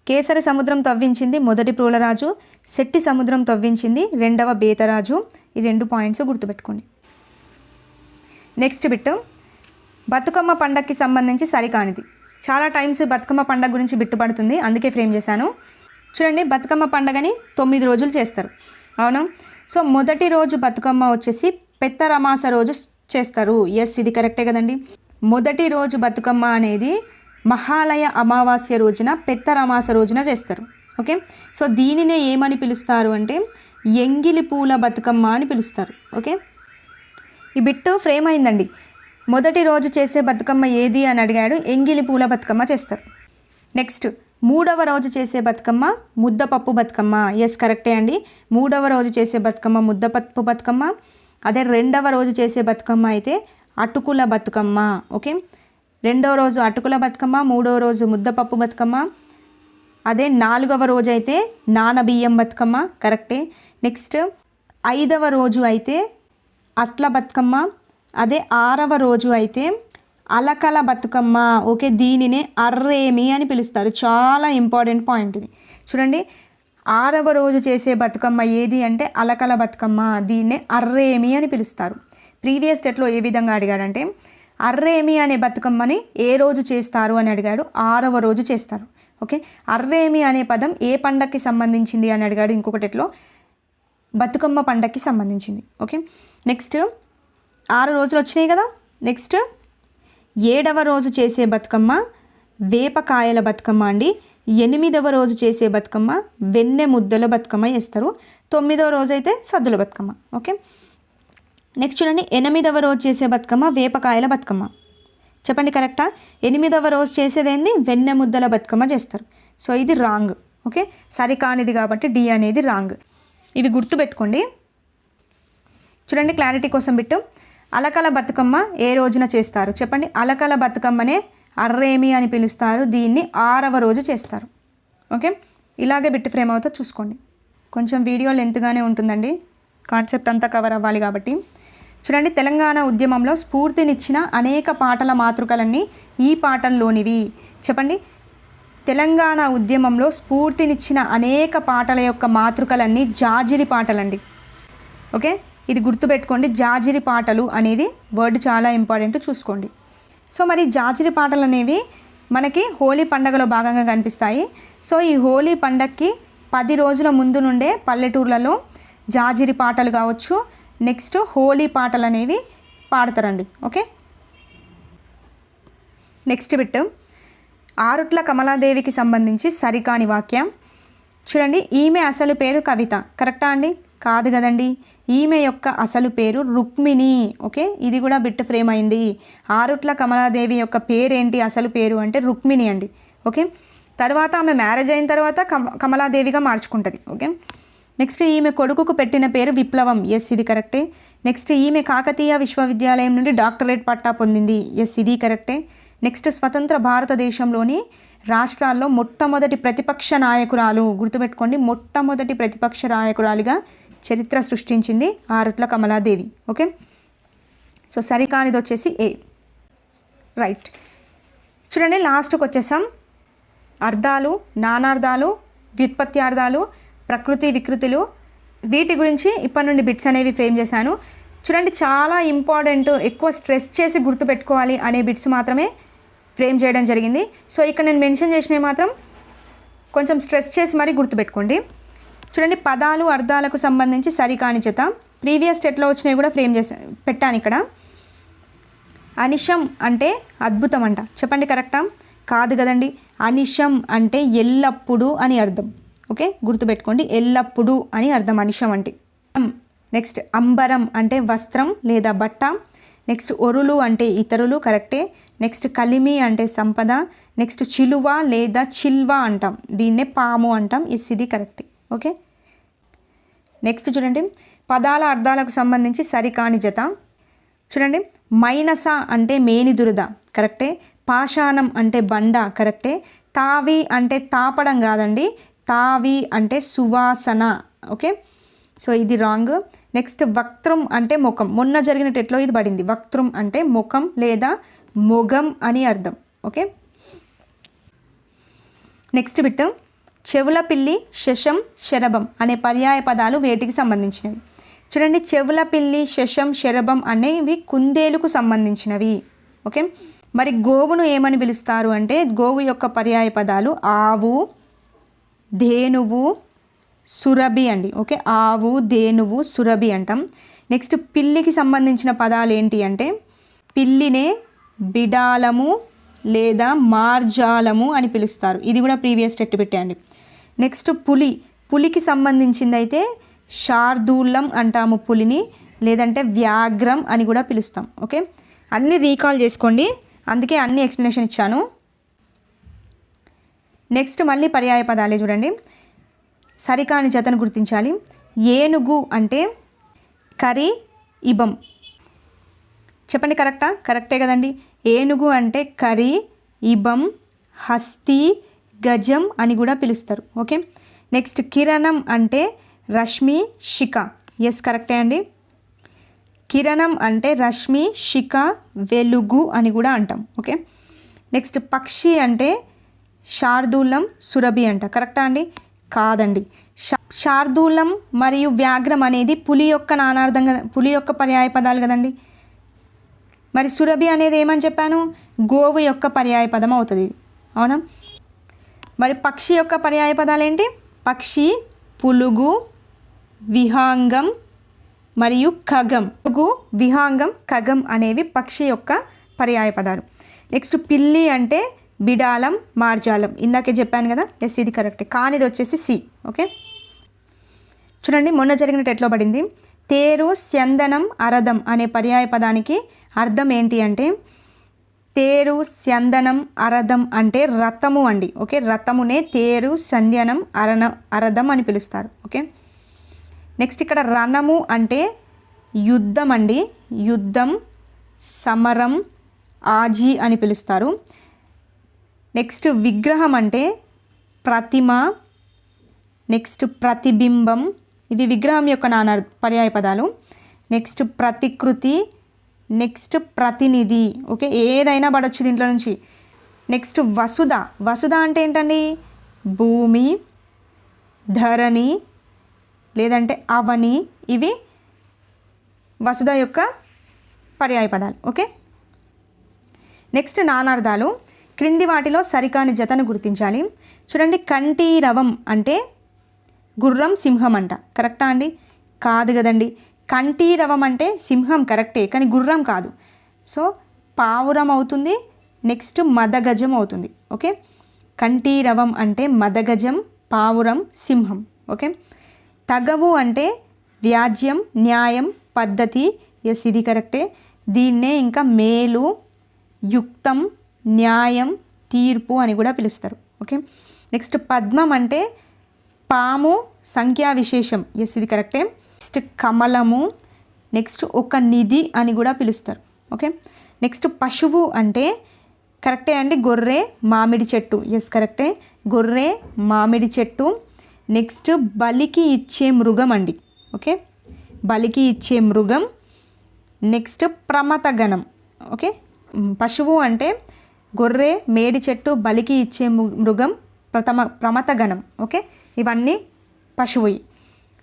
కేసరి సముద్రం తవ్వించింది మొదటి ప్రోలరాజు, శెట్టి సముద్రం తవ్వించింది రెండవ బేతరాజు. ఈ 2 పాయింట్స్ గుర్తుపెట్టుకోండి. నెక్స్ట్ బిట్టు బతుకమ్మ పండగకి సంబంధించి సరికానిది. చాలా టైమ్స్ బతుకమ్మ పండగ గురించి బిట్టు పడుతుంది, అందుకే ఫ్రేమ్ చేశాను. చూడండి, బతుకమ్మ పండగని 9 రోజులు చేస్తారు, అవునా? సో మొదటి రోజు బతుకమ్మ వచ్చేసి పెత్తరమాస రోజు చేస్తారు. ఎస్, ఇది కరెక్టే కదండి. మొదటి రోజు బతుకమ్మ అనేది మహాలయ అమావాస్య రోజున పెత్తరమాస రోజున చేస్తారు. ఓకే, సో దీనినే ఏమని పిలుస్తారు అంటే ఎంగిలి పూల బతుకమ్మ అని పిలుస్తారు. ఓకే, ఈ బిట్టు ఫ్రేమ్ అయిందండి. మొదటి రోజు చేసే బతుకమ్మ ఏది అని అడిగాడు, ఎంగిలి పూల బతుకమ్మ చేస్తారు. నెక్స్ట్ మూడవ రోజు చేసే బతుకమ్మ ముద్దపప్పు బతుకమ్మ. ఎస్, కరెక్టే అండి. మూడవ రోజు చేసే బతుకమ్మ ముద్దపప్పు బతుకమ్మ. అదే రెండవ రోజు చేసే బతుకమ్మ అయితే అటుకుల బతుకమ్మ. ఓకే, రెండవ రోజు అటుకుల బతుకమ్మ, మూడవ రోజు ముద్దపప్పు బతుకమ్మ. అదే 4వ రోజు అయితే నానబియ్యం బతుకమ్మ. కరెక్టే. నెక్స్ట్ 5వ రోజు అయితే అట్ల బతుకమ్మ. అదే 6వ రోజు అయితే అలకల బతుకమ్మ. ఓకే, దీనినే అర్రేమి అని పిలుస్తారు. చాలా ఇంపార్టెంట్ పాయింట్ ఇది. చూడండి, 6వ రోజు చేసే బతుకమ్మ ఏది అంటే అలకల బతుకమ్మ, దీన్నే అర్రేమి అని పిలుస్తారు. ప్రీవియస్ స్టేట్లో ఏ విధంగా అడిగాడంటే అర్రేమి అనే బతుకమ్మని ఏ రోజు చేస్తారు అని అడిగాడు, 6వ రోజు చేస్తారు. ఓకే, అర్రేమి అనే పదం ఏ పండగకి సంబంధించింది అని అడిగాడు, ఇంకొకటిలో బతుకమ్మ పండగకి సంబంధించింది. ఓకే, నెక్స్ట్ 6 రోజులు వచ్చినాయి కదా. నెక్స్ట్ 7వ రోజు చేసే బతుకమ్మ వేపకాయల బతుకమ్మ అండి. 8వ రోజు చేసే బతుకమ్మ వెన్నె ముద్దల బతుకమ్మ చేస్తారు. 9వ రోజు అయితే సద్దుల బతుకమ్మ. ఓకే, నెక్స్ట్ చూడండి, 8వ రోజు చేసే బతుకమ్మ వేపకాయల బతుకమ్మ. చెప్పండి కరెక్టా? 8వ రోజు చేసేదేంది వెన్నె ముద్దల బతుకమ్మ చేస్తారు. సో ఇది రాంగ్. ఓకే, సరికానిది కాబట్టి డి అనేది రాంగ్. ఇవి గుర్తుపెట్టుకోండి. చూడండి, క్లారిటీ కోసం బిట్టు అలకల బతుకమ్మ ఏ రోజున చేస్తారు చెప్పండి. అలకల బతుకమ్మనే అర్రేమి అని పిలుస్తారు, దీన్ని 6వ రోజు చేస్తారు. ఓకే, ఇలాగే బిట్టు ఫ్రేమ్ అవుతా చూసుకోండి. కొంచెం వీడియో లెంత్గానే ఉంటుందండి, కాన్సెప్ట్ అంతా కవర్ అవ్వాలి కాబట్టి. చూడండి, తెలంగాణ ఉద్యమంలో స్ఫూర్తినిచ్చిన అనేక పాటల మాతృకలన్నీ ఈ పాటల్లోనివి. చెప్పండి, తెలంగాణ ఉద్యమంలో స్ఫూర్తినిచ్చిన అనేక పాటల యొక్క మాతృకలన్నీ జాజిరి పాటలండి. ఓకే, ఇది గుర్తుపెట్టుకోండి. జాజిరి పాటలు అనేది వర్డ్ చాలా ఇంపార్టెంట్, చూసుకోండి. సో మరి జాజిరి పాటలు అనేవి మనకి హోలీ పండగలో భాగంగా కనిపిస్తాయి. సో ఈ హోలీ పండగకి 10 రోజుల ముందు నుండే పల్లెటూర్లలో జాజిరి పాటలు కావచ్చు, నెక్స్ట్ హోలీ పాటలు అనేవి పాడతారండి. ఓకే, నెక్స్ట్ బిట్ ఆరుట్ల కమలాదేవికి సంబంధించి సరికాని వాక్యం. చూడండి, ఈమె అసలు పేరు కవిత. కరెక్టా అండి? కాదు కదండి. ఈమె యొక్క అసలు పేరు రుక్మిణి. ఓకే, ఇది కూడా బిట్ ఫ్రేమ్ అయింది. ఆరుట్ల కమలాదేవి యొక్క పేరేంటి, అసలు పేరు అంటే రుక్మిణి అండి. ఓకే, తర్వాత ఆమె మ్యారేజ్ అయిన తర్వాత కమలాదేవిగా మార్చుకుంటుంది. ఓకే, నెక్స్ట్ ఈమె కొడుకుకు పెట్టిన పేరు విప్లవం. ఎస్, ఇది కరెక్టే. నెక్స్ట్ ఈమె కాకతీయ విశ్వవిద్యాలయం నుండి డాక్టరేట్ పట్టా పొందింది. ఎస్, ఇది కరెక్టే. నెక్స్ట్ స్వతంత్ర భారతదేశంలోని రాష్ట్రాల్లో మొట్టమొదటి ప్రతిపక్ష నాయకురాలు, గుర్తుపెట్టుకోండి, మొట్టమొదటి ప్రతిపక్ష నాయకురాలిగా చరిత్ర సృష్టించింది ఆరుట్ల కమలాదేవి. ఓకే, సో సరికానిది వచ్చేసి ఏ. రైట్, చూడండి లాస్ట్కి వచ్చేసాం. అర్థాలు, నానార్థాలు, వ్యుత్పత్త్యార్థాలు, ప్రకృతి వికృతులు, వీటి గురించి ఇప్పటి నుండి బిట్స్ అనేవి ఫ్రేమ్ చేశాను. చూడండి చాలా ఇంపార్టెంట్, ఎక్కువ స్ట్రెస్ చేసి గుర్తుపెట్టుకోవాలి అనే బిట్స్ మాత్రమే ఫ్రేమ్ చేయడం జరిగింది. సో ఇక్కడ నేను మెన్షన్ చేసినవి మాత్రం కొంచెం స్ట్రెస్ చేసి మరీ గుర్తుపెట్టుకోండి. చూడండి పదాలు అర్థాలకు సంబంధించి సరికాని జత ప్రీవియస్ స్టెట్లో వచ్చినవి కూడా ఫ్రేమ్ పెట్టాను ఇక్కడ. అనిశం అంటే అద్భుతం అంట, చెప్పండి కరెక్టా? కాదు కదండి. అనిశం అంటే ఎల్లప్పుడూ అని అర్థం. ఓకే, గుర్తుపెట్టుకోండి, ఎల్లప్పుడూ అని అర్థం అనిశం అంటే. నెక్స్ట్ అంబరం అంటే వస్త్రం లేదా బట్ట. నెక్స్ట్ ఒరులు అంటే ఇతరులు, కరెక్టే. నెక్స్ట్ కలిమి అంటే సంపద. నెక్స్ట్ చిలువ లేదా చిల్వ అంటాం, దీన్నే పాము అంటాం. ఇది కరెక్టే. ఓకే, నెక్స్ట్ చూడండి పదాల అర్థాలకు సంబంధించి సరికాని జత. చూడండి మైనస అంటే మేని దురద, కరెక్టే. పాషాణం అంటే బండ, కరెక్టే. తావి అంటే తాపడం కాదండి, తావి అంటే సువాసన. ఓకే, సో ఇది రాంగ్. నెక్స్ట్ వక్త్రం అంటే ముఖం, మొన్న జరిగిన టెట్లో ఇది పడింది. వక్త్రం అంటే ముఖం లేదా మొగం అని అర్థం. ఓకే, నెక్స్ట్ బిట్ చెవుల పిల్లి, శశం, శరభం అనే పర్యాయ పదాలు వేటికి సంబంధించినవి? చూడండి చెవుల పిల్లి, శశం, శరభం అనేవి కుందేలుకు సంబంధించినవి. ఓకే, మరి గోవును ఏమని పిలుస్తారు అంటే గోవు యొక్క పర్యాయ పదాలు ఆవు, ధేనువు, సురభి అండి. ఓకే, ఆవు, ధేనువు, సురభి అంటాం. నెక్స్ట్ పిల్లికి సంబంధించిన పదాలు ఏంటి అంటే పిల్లినే బిడాలము లేదా మార్జాలము అని పిలుస్తారు. ఇది కూడా ప్రీవియస్ టెట్ పెట్టండి. నెక్స్ట్ పులి, పులికి సంబంధించింది అయితే శార్దూలం అంటాము పులిని, లేదంటే వ్యాఘ్రం అని కూడా పిలుస్తాం. ఓకే, అన్నీ రీకాల్ చేసుకోండి, అందుకే అన్ని ఎక్స్ప్లెనేషన్ ఇచ్చాను. నెక్స్ట్ మళ్ళీ పర్యాయ పదాలే చూడండి. సరికాని జతను గుర్తించాలి. ఏనుగు అంటే కరి ఇబం, చెప్పండి కరెక్టా? కరెక్టే కదండి. ఏనుగు అంటే కరి ఇబం, హస్తి, గజం అని కూడా పిలుస్తారు. ఓకే, నెక్స్ట్ కిరణం అంటే రశ్మి, శిఖ. ఎస్, కరెక్టే అండి. కిరణం అంటే రశ్మి, శిఖ, వెలుగు అని కూడా అంటాం. ఓకే, నెక్స్ట్ పక్షి అంటే శార్దూలం, సురభి అంట, కరెక్టా అండి? కాదండి. శార్దూలం మరియు వ్యాఘ్రం అనేది పులి యొక్క నానార్థం కదా, పులి యొక్క పర్యాయ పదాలు కదండి. మరి సురభి అనేది ఏమని చెప్పాను? గోవు యొక్క పర్యాయ పదం అవుతుంది, అవునా? మరి పక్షి యొక్క పర్యాయ పదాలు ఏంటి? పక్షి, పులుగు, విహాంగం మరియు ఖగం. పులుగు, విహాంగం, ఖగం అనేవి పక్షి యొక్క పర్యాయ పదాలు. నెక్స్ట్ పిల్లి అంటే బిడాలం, మార్జాలం, ఇందాకే చెప్పాను కదా. ఎస్, ఇది కరెక్టే. కానిది వచ్చేసి సి. ఓకే, చూడండి మొన్న జరిగిన టెట్లో పడింది. తేరు, స్యందనం, అరదం అనే పర్యాయ పదానికి అర్థం ఏంటి అంటే తేరు, స్యందనం, అరదం అంటే రథము అండి. ఓకే, రథమునే తేరు, సంధ్యనం, అరదం అని పిలుస్తారు. ఓకే, నెక్స్ట్ ఇక్కడ రణము అంటే యుద్ధం అండి, యుద్ధం, సమరం, ఆజీ అని పిలుస్తారు. నెక్స్ట్ విగ్రహం అంటే ప్రతిమ, నెక్స్ట్ ప్రతిబింబం, ఇవి విగ్రహం యొక్క పర్యాయ పదాలు. నెక్స్ట్ ప్రతికృతి, నెక్స్ట్ ప్రతినిధి. ఓకే, ఏదైనా పడవచ్చు దీంట్లో నుంచి. నెక్స్ట్ వసుధ, వసుధ అంటే ఏంటండి? భూమి, ధరణి లేదంటే అవని, ఇవి వసుధ యొక్క పర్యాయ పదాలు. ఓకే, నెక్స్ట్ నానార్థాలు. క్రింది వాటిలో సరికాని జతను గుర్తించాలి. చూడండి కంఠీరవం అంటే గుర్రం, సింహం అంట, కరెక్టా అండి? కాదు కదండి. కంఠీరవం అంటే సింహం కరెక్టే, కానీ గుర్రం కాదు. సో పావురం అవుతుంది, నెక్స్ట్ మదగజం అవుతుంది. ఓకే, కంఠీరవం అంటే మదగజం, పావురం, సింహం. ఓకే, తగవు అంటే వ్యాజ్యం, న్యాయం, పద్ధతి. ఎస్, ఇది కరెక్టే. దీన్నే ఇంకా మేలు, యుక్తం, న్యాయం, తీర్పు అని కూడా పిలుస్తారు. ఓకే, నెక్స్ట్ పద్మం అంటే పాము సంఖ్యా విశేషం, ఎస్ ఇది కరెక్టే. నెక్స్ట్ కమలము, నెక్స్ట్ ఒక నిధి అని కూడా పిలుస్తారు. ఓకే, నెక్స్ట్ పశువు అంటే కరెక్టే అండి, గొర్రె మామిడి చెట్టు, ఎస్ కరెక్టే, గొర్రె మామిడి చెట్టు. నెక్స్ట్ బలికి ఇచ్చే మృగం అండి. ఓకే, బలికి ఇచ్చే మృగం. నెక్స్ట్ ప్రమథగణం. ఓకే, పశువు అంటే గొర్రె, మేడి చెట్టు, బలికి ఇచ్చే మృగం, ప్రమథగణం. ఓకే, ఇవన్నీ పశువు.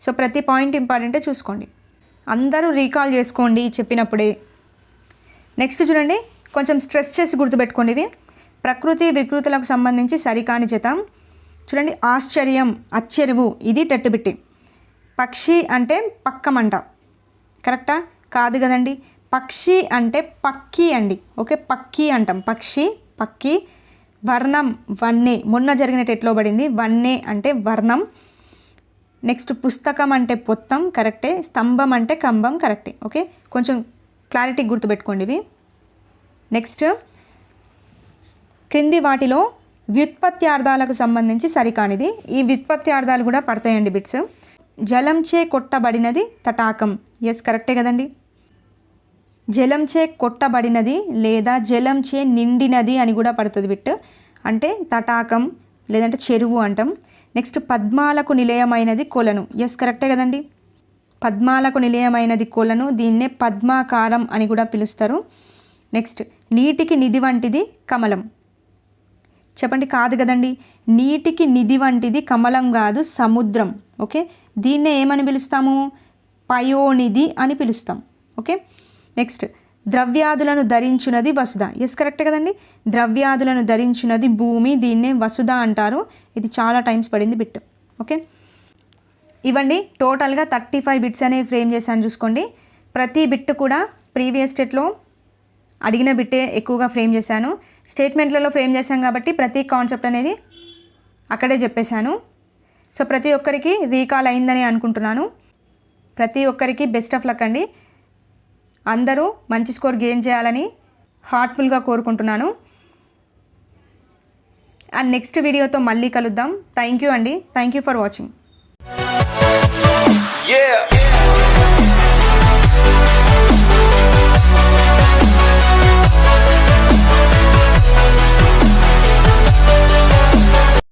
సో ప్రతి పాయింట్ ఇంపార్టెంటే చూసుకోండి, అందరూ రీకాల్ చేసుకోండి చెప్పినప్పుడే. నెక్స్ట్ చూడండి, కొంచెం స్ట్రెస్ చేసి గుర్తుపెట్టుకోండి ఇవి. ప్రకృతి వికృతులకు సంబంధించి సరికాని జత. చూడండి, ఆశ్చర్యం, అచ్చెరువు, ఇది టెట్టుబిట్టి. పక్షి అంటే పక్కమంట, కరెక్టా? కాదు కదండి. పక్షి అంటే పక్కి అండి. ఓకే, పక్కి అంటాం, పక్షి పక్కి. వర్ణం వన్నే, మొన్న జరిగిన టెట్లో పడింది, వన్నే అంటే వర్ణం. నెక్స్ట్ పుస్తకం అంటే పొత్తం, కరెక్టే. స్తంభం అంటే కంబం, కరెక్టే. ఓకే, కొంచెం క్లారిటీ గుర్తుపెట్టుకోండి ఇవి. నెక్స్ట్ క్రింది వాటిలో వ్యుత్పత్త్యార్థాలకు సంబంధించి సరికానిది. ఈ వ్యుత్పత్త్యార్థాలు కూడా పడతాయండి బిట్స్. జలంచే కొట్టబడినది తటాకం, ఎస్ కరెక్టే కదండి. జలంచే కొట్టబడినది లేదా జలంచే నిండినది అని కూడా పడుతుంది బిట్, అంటే తటాకం లేదంటే చెరువు అంటాం. నెక్స్ట్ పద్మాలకు నిలయమైనది కొలను, ఎస్ కరెక్టే కదండి. పద్మాలకు నిలయమైనది కొలను, దీన్నే పద్మాకారం అని కూడా పిలుస్తారు. నెక్స్ట్ నీటికి నిధి వంటిది కమలం, చెప్పండి. కాదు కదండి, నీటికి నిధి వంటిది కమలం కాదు, సముద్రం. ఓకే, దీన్నే ఏమని పిలుస్తాము? పయోనిధి అని పిలుస్తాం. ఓకే, నెక్స్ట్ ద్రవ్యాదులను ధరించున్నది వసుధ, ఎస్ కరెక్టే కదండి. ద్రవ్యాదులను ధరించున్నది భూమి, దీన్నే వసుధ అంటారు. ఇది చాలా టైమ్స్ పడింది బిట్. ఓకే, ఇవ్వండి టోటల్గా 35 బిట్స్ అనేవి ఫ్రేమ్ చేశాను చూసుకోండి. ప్రతి బిట్ కూడా ప్రీవియస్ స్టేట్లో అడిగిన బిట్టే ఎక్కువగా ఫ్రేమ్ చేశాను. స్టేట్మెంట్లలో ఫ్రేమ్ చేశాను కాబట్టి ప్రతి కాన్సెప్ట్ అనేది అక్కడే చెప్పేశాను. సో ప్రతి ఒక్కరికి రీకాల్ అయిందని అనుకుంటున్నాను. ప్రతి ఒక్కరికి బెస్ట్ ఆఫ్ లక్ అండి. అందరూ మంచి స్కోర్ గెయిన్ చేయాలని హార్ట్ఫుల్గా కోరుకుంటున్నాను. అండ్ నెక్స్ట్ వీడియోతో మళ్ళీ కలుద్దాం. థ్యాంక్ యూ అండి. Thank you for watching.